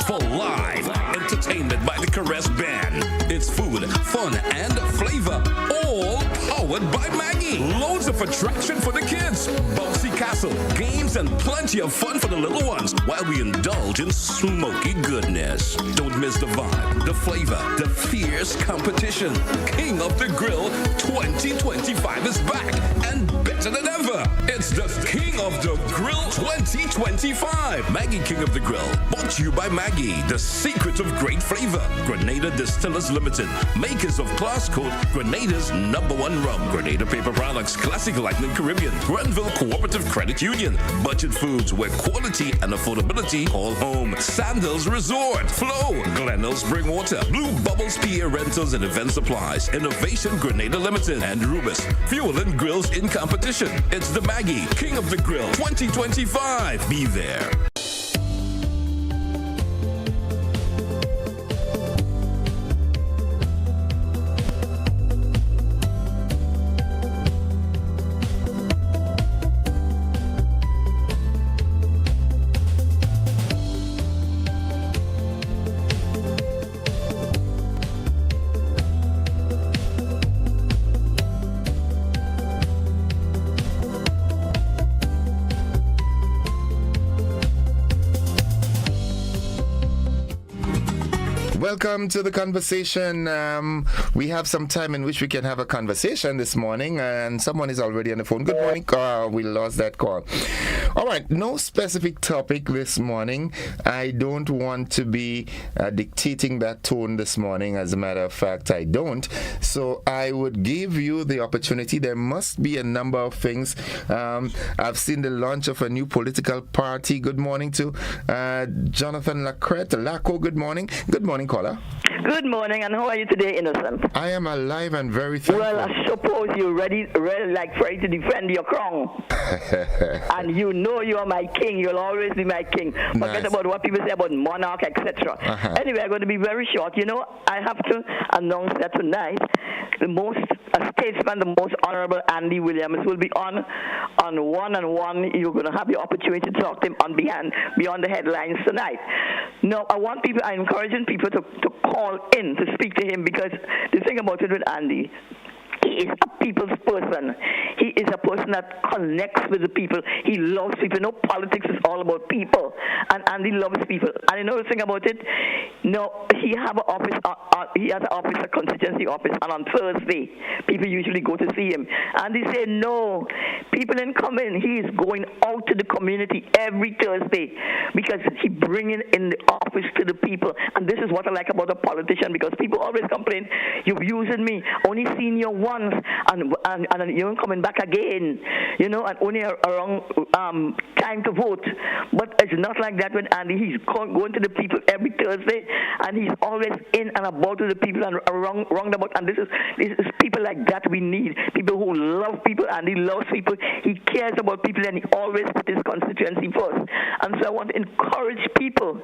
for live entertainment by the Caress Band. It's food, fun, and flavor, all powered by Maggie. Loads of attraction for the kids, bouncy castle, games, and plenty of fun for the little ones while we indulge in smoky goodness. Don't miss the vibe, the flavor, the fierce competition. King of the Grill 2025 is back and better than ever. It's the King of the Grill 2025. Maggie King of the Grill, brought to you by Maggie, the secret of great flavor. Grenada Distillers Limited, makers of Class Coat, Grenada's #1 rum. Grenada Paper Products, Classic Lightning Caribbean, Grenville Cooperative Credit Union, Budget Foods, where quality and affordability call home. Sandals Resort, Flow, Glenelg Spring Water, Blue Bubbles PA Rentals and Event Supplies, Innovation Grenada Limited, and Rubus, Fuel and Grills in competition. It's the the Maggie King of the Grill 2025. Be there. Welcome to the conversation. We have some time in which we can have a conversation this morning, and someone is already on the phone. Good morning. We lost that call. All right, no specific topic this morning. I don't want to be dictating that tone this morning. As a matter of fact, I don't. So I would give you the opportunity. There must be a number of things. I've seen the launch of a new political party. Good morning to Jonathan Laco. Good morning. Good morning, caller. Good morning, and how are you today, Innocent? I am alive and very thankful. Well, I suppose you're ready to defend your crown. And you know you are my king. You'll always be my king. Forget about what people say about monarch, etc. Anyway, I'm going to be very short. You know, I have to announce that tonight, a statesman, the most honorable Andy Williams, will be on one-on-one. You're going to have the opportunity to talk to him on beyond the headlines tonight. No, I'm encouraging people to call in to speak to him, because the thing about it with Andy, he is a people's person. He is a person that connects with the people. He loves people. No, politics is all about people. And Andy loves people. And you know the thing about it? No, he has an office, a constituency office. And on Thursday, people usually go to see him. And they say, no, people ain't coming. He is going out to the community every Thursday, because he bringing in the office to the people. And this is what I like about a politician, because people always complain, you're using me, only seen you once, and you're coming back again, you know, and only around time to vote. But it's not like that with Andy. He's going to the people every Thursday, and he's always in and about to the people and around about. And this is people like that we need. People who love people, and he loves people. He cares about people, and he always puts his constituency first. And so I want to encourage people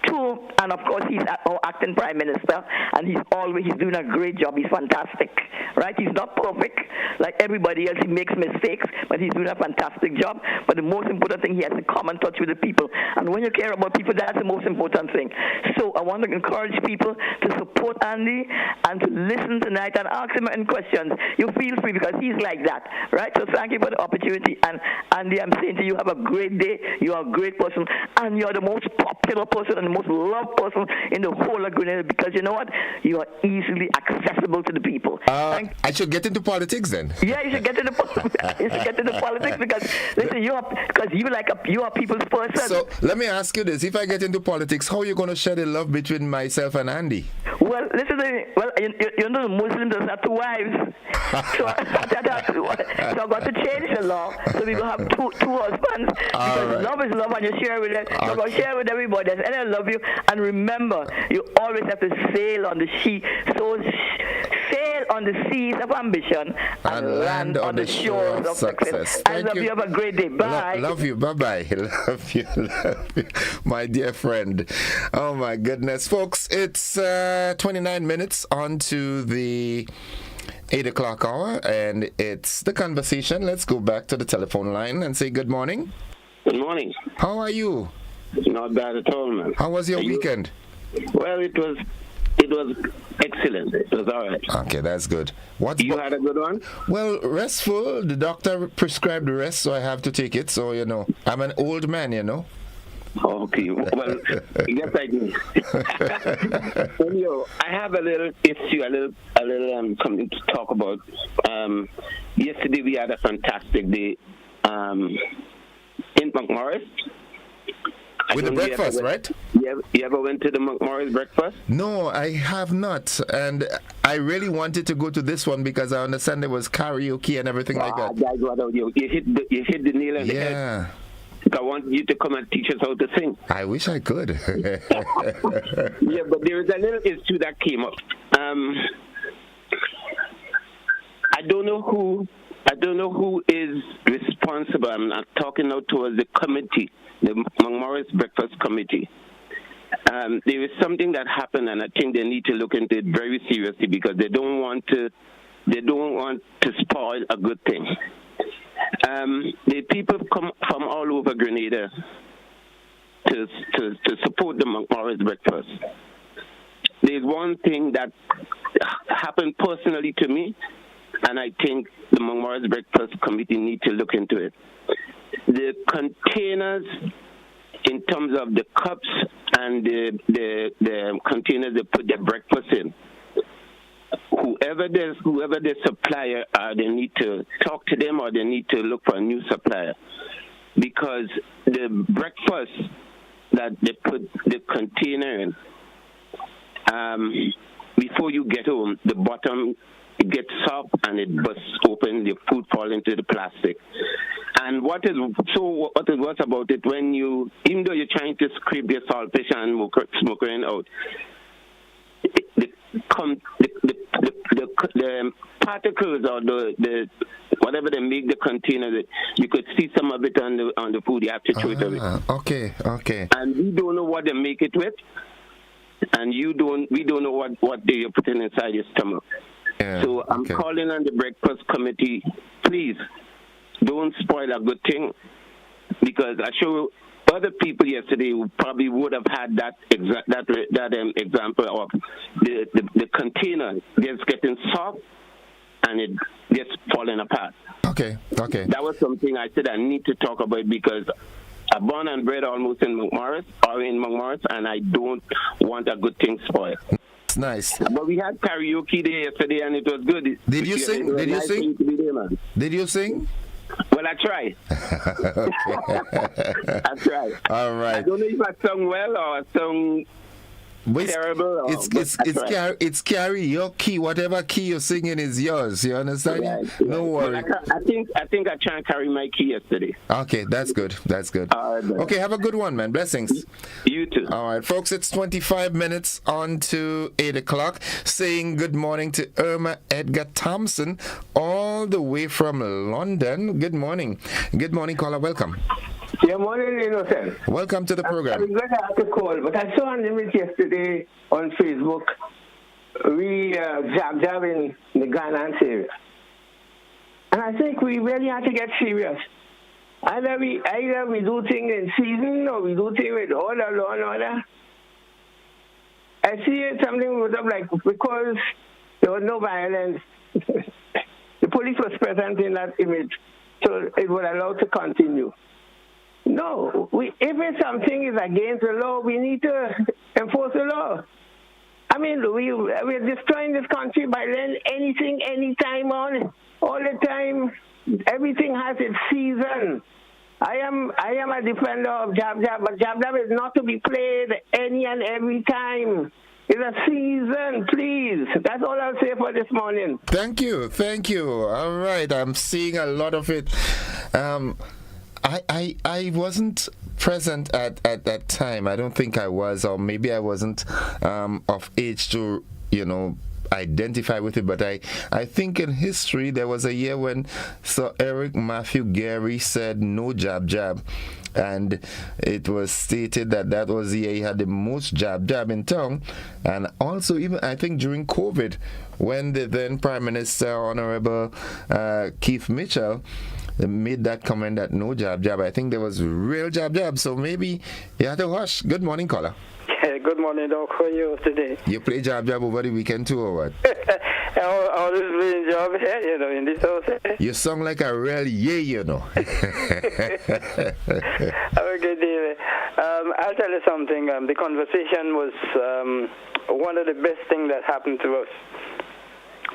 to, and of course he's our acting prime minister, and he's doing a great job. He's fantastic, right? He's not perfect like everybody else. He makes mistakes, but he's doing a fantastic job. But the most important thing, he has a common touch with the people. And when you care about people, that's the most important thing. So I want to encourage people to support Andy and to listen tonight and ask him any questions. You feel free, because he's like that, right? So thank you for the opportunity. And Andy, I'm saying to you, have a great day. You are a great person, and you are the most popular person and the most loved person in the whole of Grenada, because you know what? You are easily accessible to the people. I should get into politics then. Yeah, you should get into politics, because listen, you are people's person. So let me ask you this: if I get into politics, how are you going to share the love between myself and Andy? Well, listen to me. Well, you know, the Muslims have 2 wives, so I got to change the law, so we will have two husbands. Because love is love, and you share with them. So go share with everybody, and I love you. And remember, you always have to sail on the sea. So sail on the seas of ambition and land on the shores of success. I love you. Have a great day. Bye. Love you. Bye-bye. Love you. My dear friend. Oh, my goodness. Folks, it's 29 minutes on to the 8 o'clock hour, and it's the conversation. Let's go back to the telephone line and say good morning. Good morning. How are you? Not bad at all, man. How was your weekend? Well, it was excellent. It was all right. Okay, that's good. You had a good one? Well, restful. The doctor prescribed rest, so I have to take it. So, you know, I'm an old man, you know. Okay, well, yes, I do. Well, I have a little issue, a little something to talk about. Yesterday we had a fantastic day in McMorris. With the breakfast, right? You ever went to the McMorris breakfast? No, I have not. And I really wanted to go to this one because I understand there was karaoke and everything like that. That's what you hit the nail on the head. Yeah. I want you to come and teach us how to sing. I wish I could. Yeah, but there is a little issue that came up. I don't know who I don't know who is responsible. I'm not talking now towards the committee, the Morris Breakfast Committee. There is something that happened, and I think they need to look into it very seriously because they don't want to spoil a good thing. The people come from all over Grenada to support the Morris Breakfast. There's one thing that happened personally to me, and I think the Morris Breakfast Committee need to look into it. The containers, in terms of the cups and the containers they put their breakfast in, whoever the supplier are, they need to talk to them or they need to look for a new supplier, because the breakfast that they put the container in, before you get home, the bottom it gets soft and it bursts open, the food falls into the plastic. And what is worse about it, when you, even though you're trying to scrape the saltfish and smoker out, the particles or the whatever they make the container, you could see some of it on the food. You have to throw it away. Okay. And we don't know what they make it with, and we don't know what they are putting inside your stomach. Yeah, so I'm calling on the breakfast committee, please don't spoil a good thing, because I show other people yesterday who probably would have had that example of the container just getting soft and it just falling apart. Okay. That was something I said I need to talk about, because I'm born and bred almost in Morris, and I don't want a good thing spoiled. It's nice. But we had karaoke there yesterday, and it was good. Did you sing? Did you sing? Well, I tried. I tried. All right. I don't know if I sung well or I sung terrible. It's karaoke. Whatever key you're singing is yours. You understand? Right. No worry. I think I tried to carry my key yesterday. Okay, that's good. All right, okay, have a good one, man. Blessings. You too. All right, folks, it's 25 minutes on to 8 o'clock. Saying good morning to Irma Edgar Thompson, all the way from London. Good morning. Good morning, caller. Welcome. Good morning, Innocent. Welcome to the program. I'm glad I had to call, but I saw an image yesterday on Facebook. We jab in the Ghana area. And I think we really have to get serious. Either we do things in season or we do things with order, law and order. I see something was up like, because there was no violence, the police was present in that image, so it would allow to continue. No, if something is against the law, we need to enforce the law. I mean, we're destroying this country by letting anything, anytime on, all the time. Everything has its season. I am a defender of jab, but jab is not to be played any and every time. It's a season, please. That's all I'll say for this morning. Thank you. All right, I'm seeing a lot of it. I wasn't present at that time. I don't think I was, or maybe I wasn't of age to, identify with it. But I think in history there was a year when Sir Eric Matthew Gary said no jab, and it was stated that was the year he had the most jab in town. And also, even I think during COVID, when the then Prime Minister Honorable Keith Mitchell made that comment that no jab, I think there was real jab, so maybe you have to hush. Good morning, caller. Good morning, Doc. How are you today? You play jab over the weekend too, or what? I always playing jab here, in this house. You sound like a real Have a good day. I'll tell you something. The conversation was one of the best things that happened to us.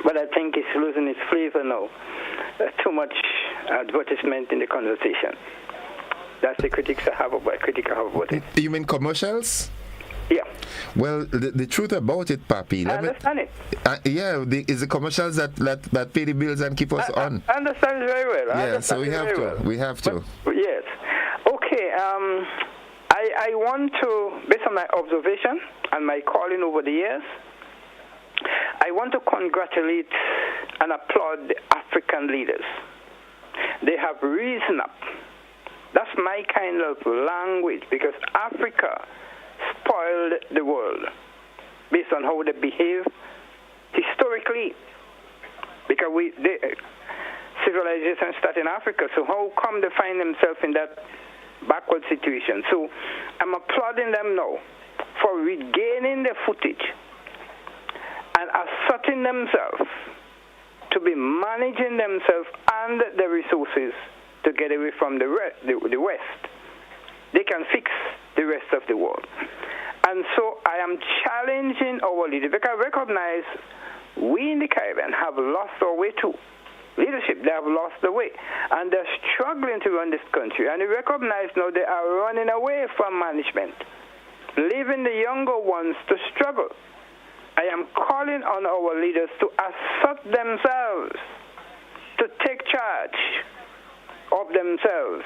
But I think it's losing its flavor now. Too much advertisement in the conversation. That's the critique I have about it. You mean commercials? Yeah. Well, the truth about it, Papi. I understand it. Is the commercials that pay the bills and keep us on. I understand it very well. Yeah, so we have to. But, yes. Okay. I want to, based on my observation and my calling over the years, I want to congratulate and applaud the African leaders they have risen up. That's my kind of language, because Africa spoiled the world based on how they behave historically. Because civilization started in Africa, so how come they find themselves in that backward situation? So I'm applauding them now for regaining their footage and asserting themselves to be managing themselves and their resources to get away from the West. They can fix the rest of the world. And so I am challenging our leaders, because I recognize we in the Caribbean have lost our way too. Leadership, they have lost the way. And they're struggling to run this country. And they recognize now they are running away from management, leaving the younger ones to struggle. I am calling on our leaders to assert themselves, to take charge of themselves,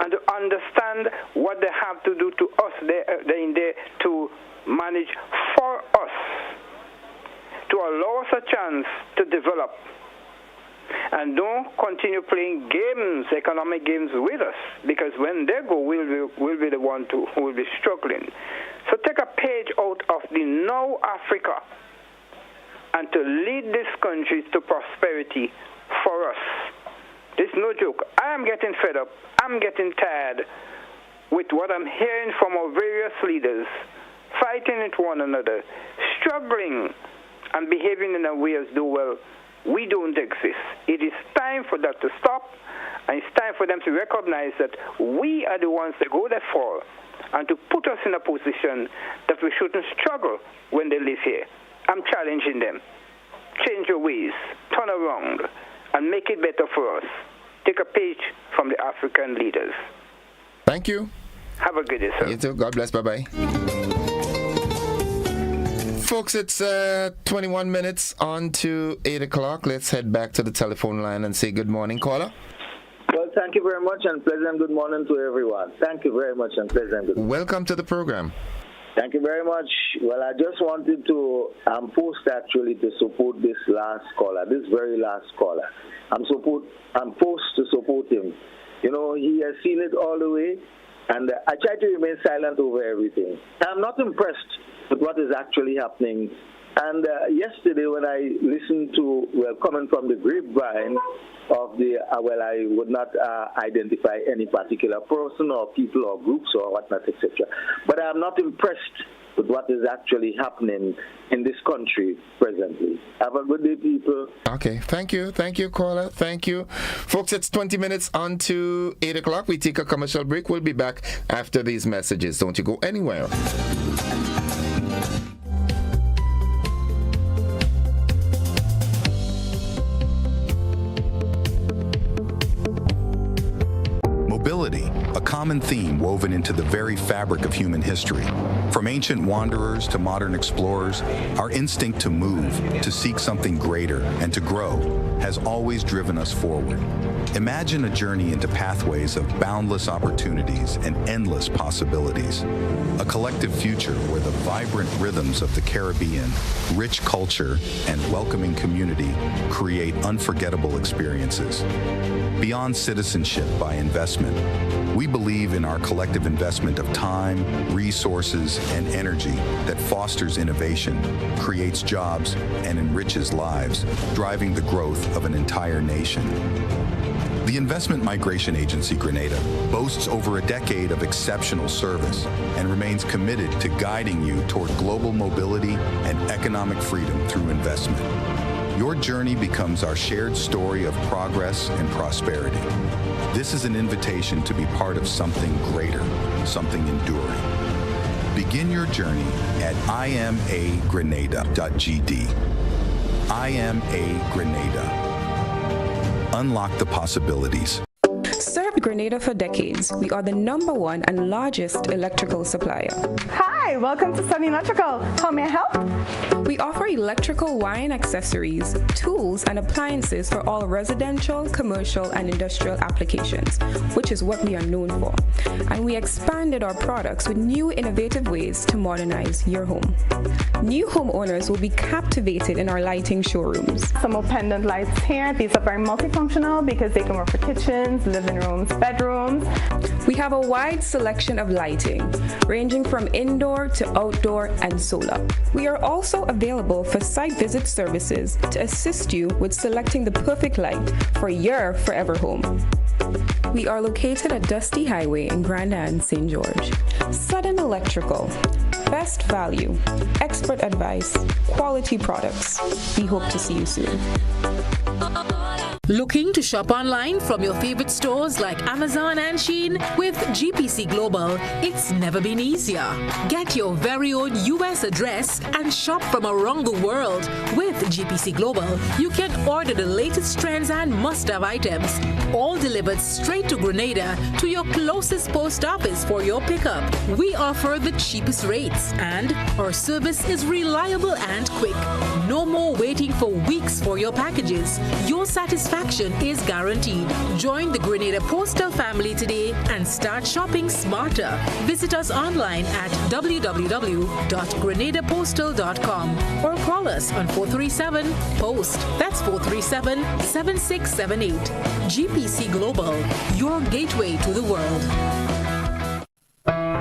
and to understand what they have to do to us. They're in there to manage for us, to allow us a chance to develop, and don't continue playing games, economic games with us, because when they go, we'll be the one who will be struggling. So take a page out of the Now Africa and to lead these countries to prosperity for us. It's no joke. I am getting fed up. I'm getting tired with what I'm hearing from our various leaders, fighting with one another, struggling and behaving in a way as though, well, we don't exist. It is time for that to stop, and it's time for them to recognize that we are the ones that go that far, and to put us in a position that we shouldn't struggle when they live here. I'm challenging them. Change your ways, turn around, and make it better for us. Take a page from the African leaders. Thank you. Have a good day, sir. You too. God bless. Bye-bye. Folks, it's 21 minutes on to 8 o'clock. Let's head back to the telephone line and say good morning, caller. Well, thank you very much, and pleasant good morning to everyone. Thank you very much, and pleasant good morning. Welcome to the program. Thank you very much. Well, I just wanted to, I'm forced actually to support this last caller, this very last caller. I'm forced to support him. You know, he has seen it all the way, and I try to remain silent over everything. I'm not impressed with what is actually happening. And yesterday when I listened to, well, coming from the grapevine of the, well, I would not identify any particular person or people or groups or whatnot, etc. But I'm not impressed with what is actually happening in this country presently. Have a good day, people. Okay, thank you. Thank you, caller. Thank you. Folks, it's 20 minutes on to 8 o'clock. We take a commercial break. We'll be back after these messages. Don't you go anywhere. Mobility, a common theme woven into the very fabric of human history. From ancient wanderers to modern explorers, our instinct to move, to seek something greater, and to grow has always driven us forward. Imagine a journey into pathways of boundless opportunities and endless possibilities. A collective future where the vibrant rhythms of the Caribbean, rich culture, and welcoming community create unforgettable experiences. Beyond citizenship by investment, we believe in our collective investment of time, resources, and energy that fosters innovation, creates jobs, and enriches lives, driving the growth of an entire nation. The Investment Migration Agency Grenada boasts over a decade of exceptional service and remains committed to guiding you toward global mobility and economic freedom through investment. Your journey becomes our shared story of progress and prosperity. This is an invitation to be part of something greater, something enduring. Begin your journey at imagrenada.gd. IMA Grenada. Unlock the possibilities. served Grenada for decades. We are the #1 and largest electrical supplier. Hi, welcome to Sunny Electrical. How may I help? We offer electrical wire and accessories, tools, and appliances for all residential, commercial, and industrial applications, which is what we are known for. And we expanded our products with new innovative ways to modernize your home. New homeowners will be captivated in our lighting showrooms. Some more pendant lights here. These are very multifunctional because they can work for kitchens, living rooms, bedrooms. We have a wide selection of lighting, ranging from indoor to outdoor and solar. We are also available for site visit services to assist you with selecting the perfect light for your forever home. We are located at Dusty Highway in Grenada, St. George. Sudden Electrical. Best value, expert advice, quality products. We hope to see you soon. Looking to shop online from your favorite stores like Amazon and Shein? With GPC Global, it's never been easier. Get your very own US address and shop from around the world. With GPC Global, you can order the latest trends and must-have items, all delivered straight to Grenada to your closest post office for your pickup. We offer the cheapest rates, and our service is reliable and quick. No more waiting for weeks for your packages. Your satisfaction is guaranteed. Join the Grenada Postal family today and start shopping smarter. Visit us online at www.grenadapostal.com or call us on 437-POST. That's 437-7678. GPC Global, your gateway to the world.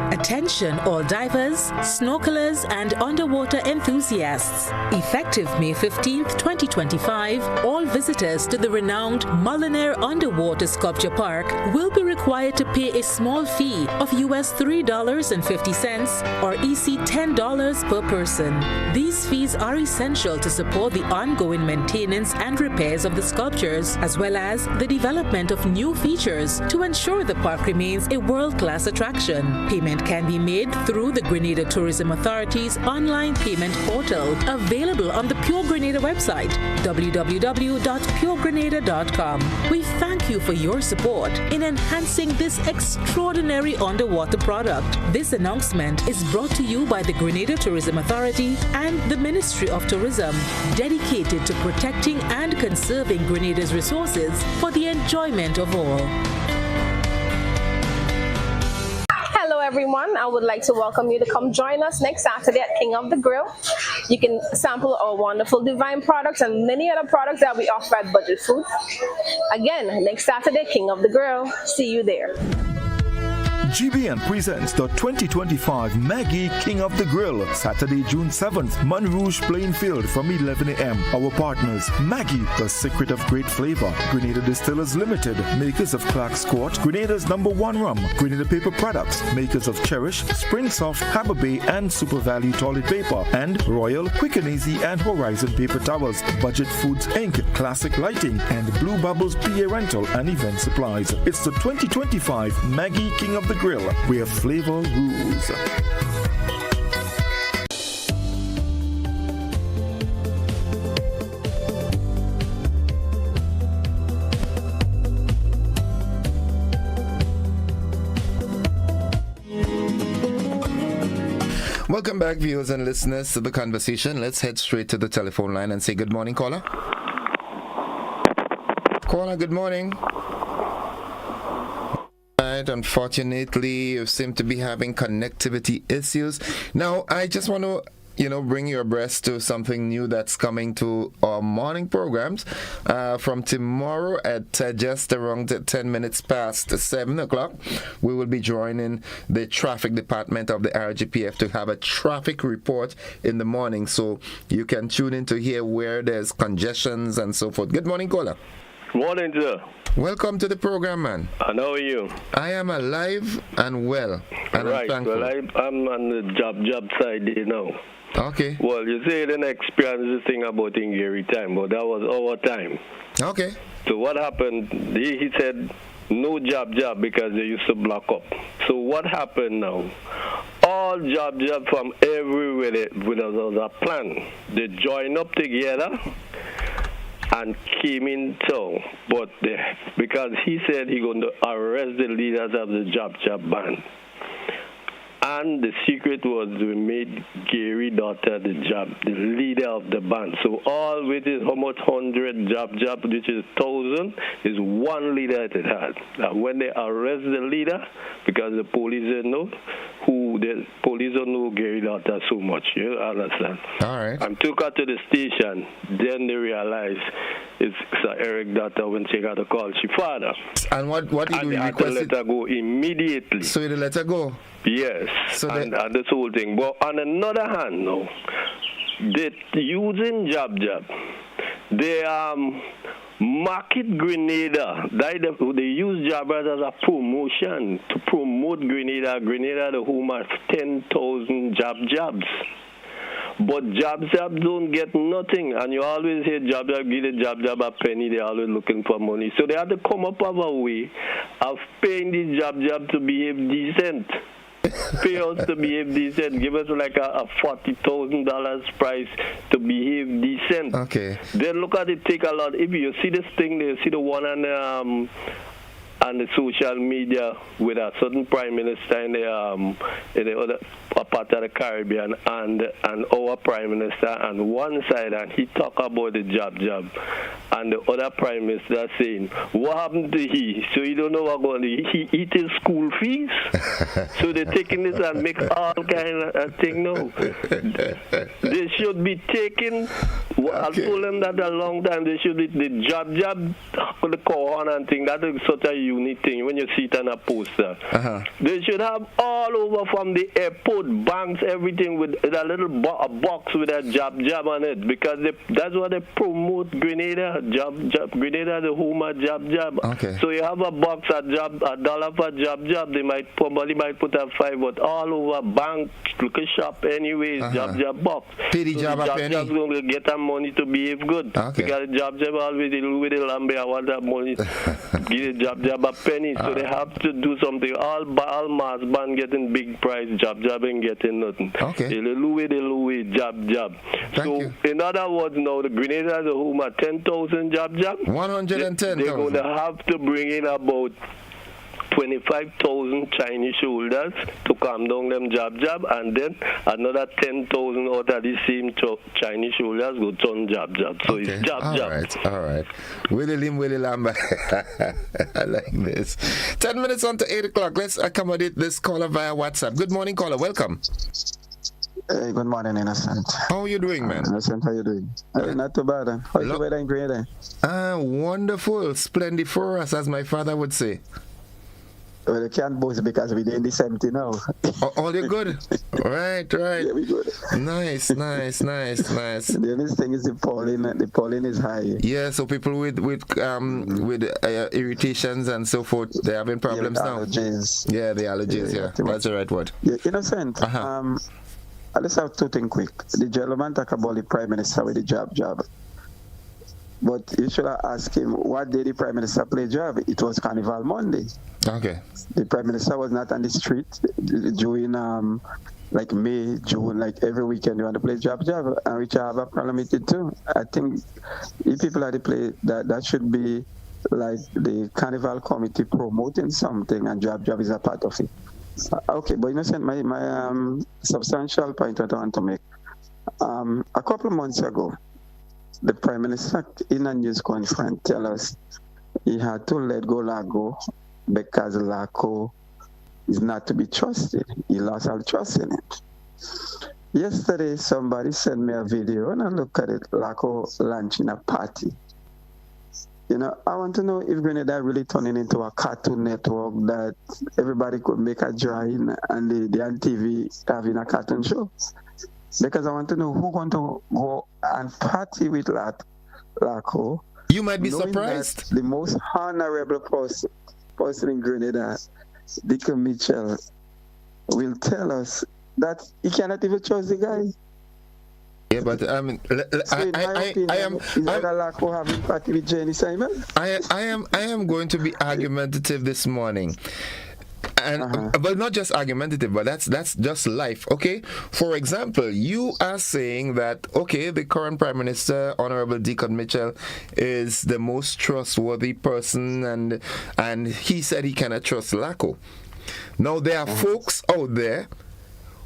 Attention all divers, snorkelers, and underwater enthusiasts. Effective May 15th, 2025, all visitors to the renowned Mullinair Underwater Sculpture Park will be required to pay a small fee of US $3.50 or EC $10 per person. These fees are essential to support the ongoing maintenance and repairs of the sculptures, as well as the development of new features to ensure the park remains a world-class attraction. Payment can be made through the Grenada Tourism Authority's online payment portal, available on the Pure Grenada website, www.puregrenada.com. We thank you for your support in enhancing this extraordinary underwater product. This announcement is brought to you by the Grenada Tourism Authority and the Ministry of Tourism, dedicated to protecting and conserving Grenada's resources for the enjoyment of all. Hello everyone, I would like to welcome you to come join us next Saturday at King of the Grill. You can sample our wonderful Divine products and many other products that we offer at Budget Food. Again, next Saturday, King of the Grill. See you there. GBN presents the 2025 Maggie King of the Grill, Saturday, June 7th, Montrouge Plainfield from 11 a.m. Our partners, Maggie, the secret of great flavor, Grenada Distillers Limited, makers of Clark's Court, Grenada's #1 rum, Grenada Paper Products, makers of Cherish, Spring Soft, Harbour Bay, and Super Value Toilet Paper, and Royal, Quick and Easy, and Horizon Paper Towels, Budget Foods Inc., Classic Lighting, and Blue Bubbles PA Rental and Event Supplies. It's the 2025 Maggie King of the Grill, where flavor rules. Welcome back, viewers and listeners, to the conversation. Let's head straight to the telephone line and say good morning, caller. Caller, good morning. Unfortunately, you seem to be having connectivity issues. Now, I just want to bring you abreast to something new that's coming to our morning programs from tomorrow at just around 10 minutes past 7 o'clock. We will be joining the traffic department of the RGPF to have a traffic report in the morning, so you can tune in to hear where there's congestions and so forth. Good morning, caller. Morning, sir. Welcome to the program, man. And how are you? I am alive and well, and right. I'm thankful. Well, I'm on the job side, Okay. Well, you say you didn't experience this thing about Ingeri time, but that was our time. Okay. So what happened, he said no job because they used to block up. So what happened now? All job from everywhere, there was a plan. They join up together, and came in town, but because he said he going to arrest the leaders of the Jab band. And the secret was we made Gary Daughter the leader of the band. So all with is how much 100 Jab, which is 1,000, is one leader that it had. Now when they arrest the leader, because the police didn't know, the police don't know Gary Daughter so much, you understand? All right. And took her to the station, then they realized it's Sir Eric Daughter when she got a call, she father. And what did you request? And they had to let her go immediately. So you let her go? Yes, so and this whole thing. But on another hand, no, they using Jab, they market Grenada. They use Jab as a promotion to promote Grenada. Grenada, the home of 10,000 jabs. But jabs don't get nothing, and you always hear jab give the jab a penny. They're always looking for money, so they have to come up with a way of paying the jab to behave decent. Pay us to behave decent. Give us like a $40,000 price to behave decent. Okay. Then look at it. Take a lot. If you see this thing, you see the one on the social media with a certain prime minister in the other part of the Caribbean and our prime minister on one side, and he talk about the jab, and the other prime minister saying, what happened to he? So he don't know what going on. He eat his school fees. So they're taking this and make all kind of thing now. They should be taking. I told them that a long time. They should be the jab for the Kohan and thing. That is such a unique thing when you see it on a poster. They should have all over from the airport, banks, everything with a little box with a jab on it, because that's what they promote Grenada. Jab, Grenada, the home of jab. Okay. So you have a box at $1 for jab. They might probably put a 5, but all over bank, look a shop anyways, jab box. Pay the jab a penny. Jab's going to get that money to behave good. Okay. Because jab always with the lambe, I want that money. Give the jab a penny. So they have to do something. All mass band getting big price, jab ain't getting nothing. Okay. The Louis, jab. So in other words, now the Grenada, the home at 10,000 jab. 110,000. They're going to have to bring in about 25,000 Chinese shoulders to calm down them jab, and then another 10,000 out of the same Chinese shoulders go turn jab. So it's jab. All right. Willie Lamb. I like this. 10 minutes on to 8 o'clock. Let's accommodate this caller via WhatsApp. Good morning, caller. Welcome. Hey, good morning, Innocent. How are you doing, man? Innocent, how you doing? Not too bad. How's the weather in Grenada? Wonderful. Splendiferous, as my father would say. Well, you can't boast because we're in the 70 now. All you're good? Right. Yeah, we good. Nice. The only thing is the pollen is high. Yeah, so people with irritations and so forth, they're having problems now. Allergies. Yeah, the allergies, yeah. That's the right word. Yeah, Innocent. I just have two things quick. The gentleman talk about the Prime Minister with the jab. But you should have asked him, what day the Prime Minister play jab? It was Carnival Monday. Okay. The Prime Minister was not on the street during like May, June, like every weekend you want to play jab, and which I have a problem with it too. I think if people are to play that should be like the Carnival Committee promoting something, and jab is a part of it. Okay, but Innocent, my substantial point that I want to make. A couple of months ago, the Prime Minister in a news conference tell us he had to let go Lago because Lago is not to be trusted. He lost all trust in it. Yesterday, somebody sent me a video and I look at it, Lago launching a party. You know, I want to know if Grenada really turning into a Cartoon Network that everybody could make a drawing and they on TV having a cartoon show. Because I want to know who going to go and party with Laco. You might be surprised. The most honorable person in Grenada, Deacon Mitchell, will tell us that he cannot even trust the guy. Yeah, but I am going to be argumentative this morning. And well, not just argumentative, but that's just life. Okay. For example, you are saying that the current Prime Minister, Honorable Deacon Mitchell, is the most trustworthy person, and he said he cannot trust Laco. Now there are folks out there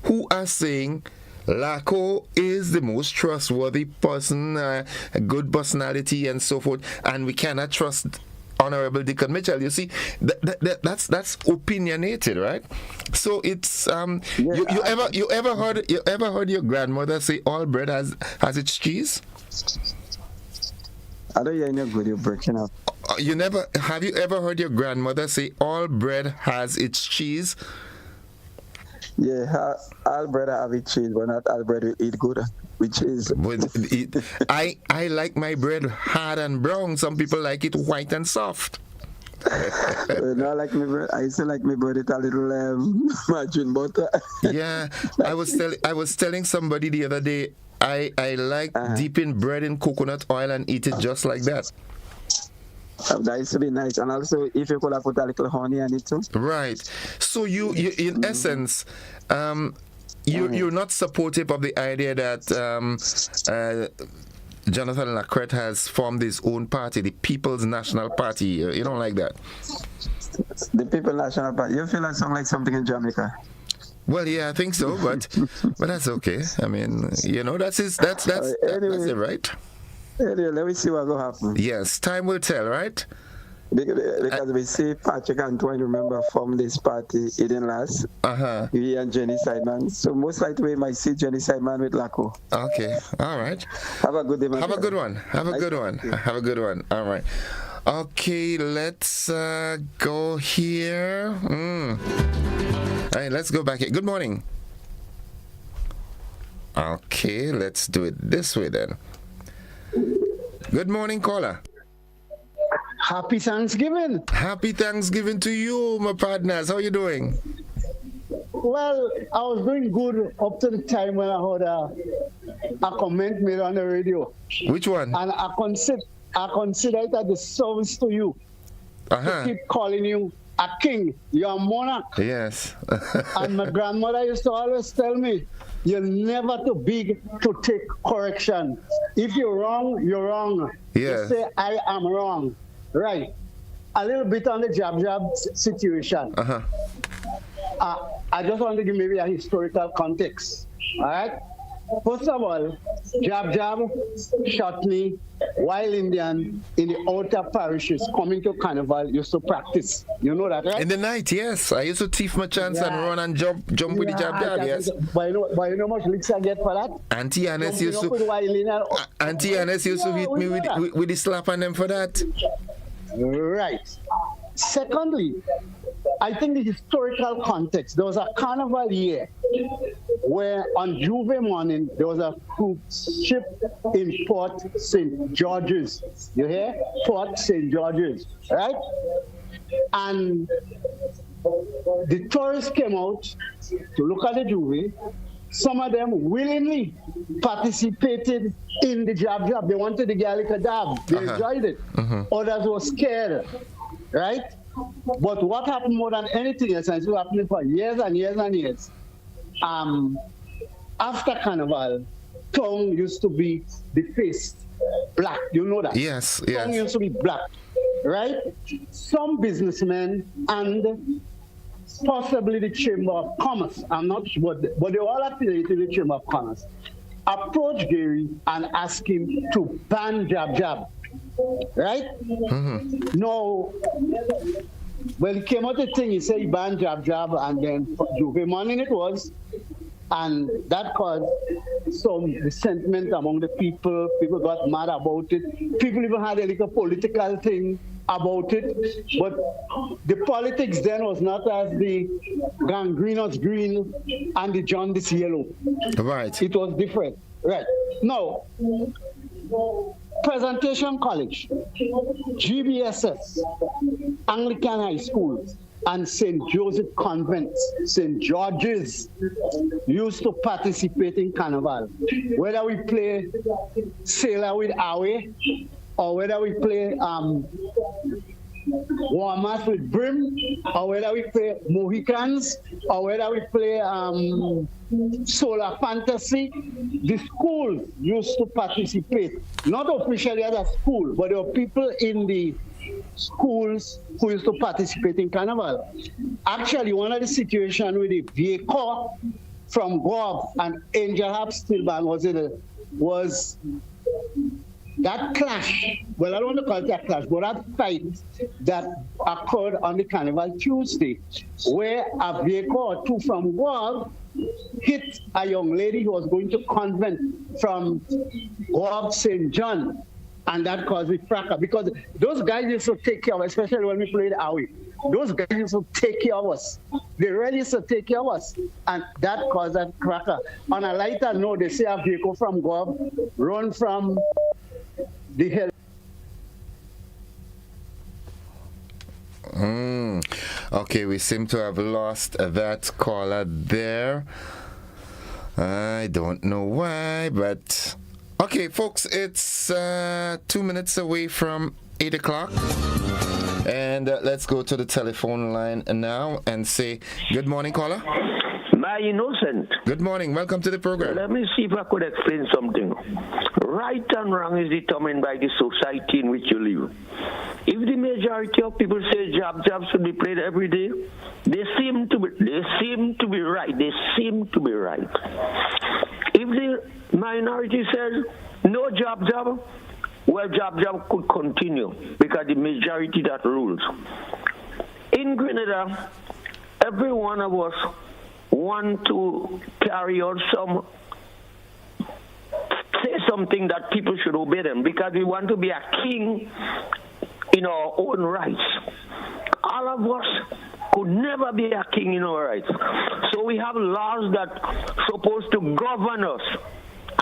who are saying Laco is the most trustworthy person, a good personality, and so forth, and we cannot trust Honorable Deacon Mitchell. You see, that's opinionated, right? So it's you ever heard your grandmother say all bread has its cheese? I don't hear any good. You're breaking up. Have you ever heard your grandmother say all bread has its cheese? Yeah, all bread have its cheese, but not all bread will eat good with cheese. I like my bread hard and brown. Some people like it white and soft. No, I like my bread. I used to like my bread with a little margarine butter. Yeah, I was telling somebody the other day, I like dipping bread in coconut oil and eat it just like that. That used to be nice, and also if you could have put a little honey on it too. Right. So you in essence, you're not supportive of the idea that Jonathan Lacrette has formed his own party, the People's National Party. You don't like that? The People's National Party. You feel that sound like something in Jamaica? Well, yeah, I think so, but that's okay. I mean, that's it, right? Anyway, let me see what will happen. Yes, time will tell, right? Because we see Patrick Antoine, remember, from this party, it didn't last. He and Jenny Sideman. So most likely we might see Jenny Sideman with Laco. Okay, all right. Have a good day, Have a good one. Have a good one. Have a good one. All right. Okay, let's go here. All right, let's go back here. Good morning. Okay, let's do it this way then. Good morning, caller. Happy Thanksgiving. Happy Thanksgiving to you, my partners. How are you doing? Well, I was doing good up to the time when I heard a comment made on the radio. Which one? And I consider it as a service to you to keep calling you a king. You're a monarch. Yes. And my grandmother used to always tell me, you're never too big to take correction. If you're wrong, you're wrong. Yeah. You say, I am wrong. Right. A little bit on the jab situation. I just want to give maybe a historical context. All right? First of all, Jab shot me while Indian in the outer parishes coming to Carnival used to practice. You know that, right? In the night, yes. I used to thief my chance and run and jump with the Jab, yes. But you know how much licks I get for that? Auntie Annes used to hit me with the slap on them for that. Right. Secondly, I think the historical context, there was a carnival year where on Juve morning, there was a cruise ship in Port St. George's. You hear? Port St. George's, right? And the tourists came out to look at the Juve. Some of them willingly participated in the jab. They wanted the Gallica dab. They enjoyed it. Others were scared, right? But what happened more than anything else, and it's been happening for years and years and years, after Carnival, tongue used to be defaced, black. You know that? Yes. Tongue used to be black, right? Some businessmen and possibly the Chamber of Commerce, I'm not sure, but they all affiliated with the Chamber of Commerce, approached Gary and asked him to ban jab. Right? No. When he came out the thing, he said he banned jab, and then Juve morning it was, and that caused some resentment among the people. People got mad about it. People even had a little political thing about it. But the politics then was not as the gangrenos green and the jaundice yellow. Right. It was different. Right. Now, Presentation College, GBSS, Anglican High School, and St. Joseph Convent, St. George's used to participate in Carnival. Whether we play Sailor with Awe, or whether we play Warmers with brim, or whether we play Mohicans, or whether we play Solar Fantasy, the schools used to participate, not officially as a school, but there were people in the schools who used to participate in Carnival. Actually, one of the situations with the vehicle from Gob and Angel Harp Steel Band was that clash. Well, I don't want to call it a clash, but that fight that occurred on the Carnival Tuesday, where a vehicle or two from Gob hit a young lady who was going to convent from Gob St. John, and that caused a fracas because those guys used to take care of us, especially when we played away. Those guys used to take care of us. They really used to take care of us, and that caused a cracker. On a lighter note, they say a vehicle from Gob run from the hill. Okay, we seem to have lost that caller there. I don't know why, but okay, folks, it's 2 minutes away from 8 o'clock. And let's go to the telephone line now and say good morning, caller. My innocent. Good morning. Welcome to the program. Let me see if I could explain something. Right and wrong is determined by the society in which you live. If the majority of people say jobs should be played every day, they seem to be right. They seem to be right. If the minority says no job, well, job could continue because the majority that rules. In Grenada, every one of us want to carry out say something that people should obey them because we want to be a king in our own rights. All of us could never be a king in our rights. So we have laws that are supposed to govern us.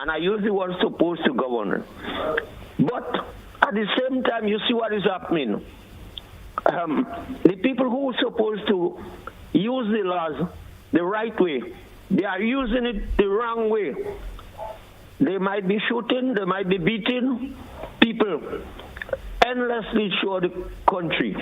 And I use the word supposed to govern. But at the same time, you see what is happening. The people who are supposed to use the laws the right way, they are using it the wrong way. They might be shooting, they might be beating people endlessly through the country.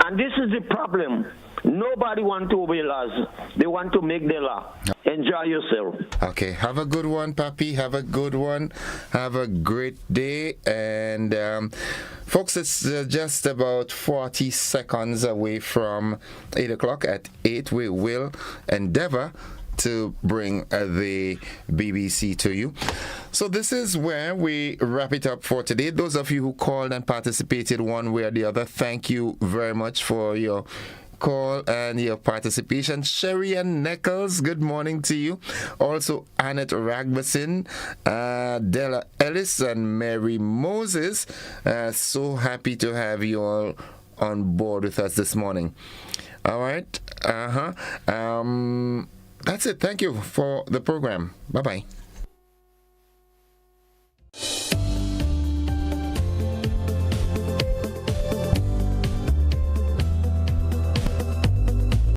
And this is the problem. Nobody wants to obey laws. They want to make the law. Enjoy yourself. Okay, have a good one, Papi. Have a good one. Have a great day. And folks, it's just about 40 seconds away from 8 o'clock. At 8, we will endeavor to bring the BBC to you. So this is where we wrap it up for today. Those of you who called and participated one way or the other, thank you very much for your call and your participation. Sherry and Neckles, good morning to you. Also Annette Ragbasin, Della Ellis and Mary Moses. So happy to have you all on board with us this morning. All right. That's it. Thank you for the program. Bye-bye.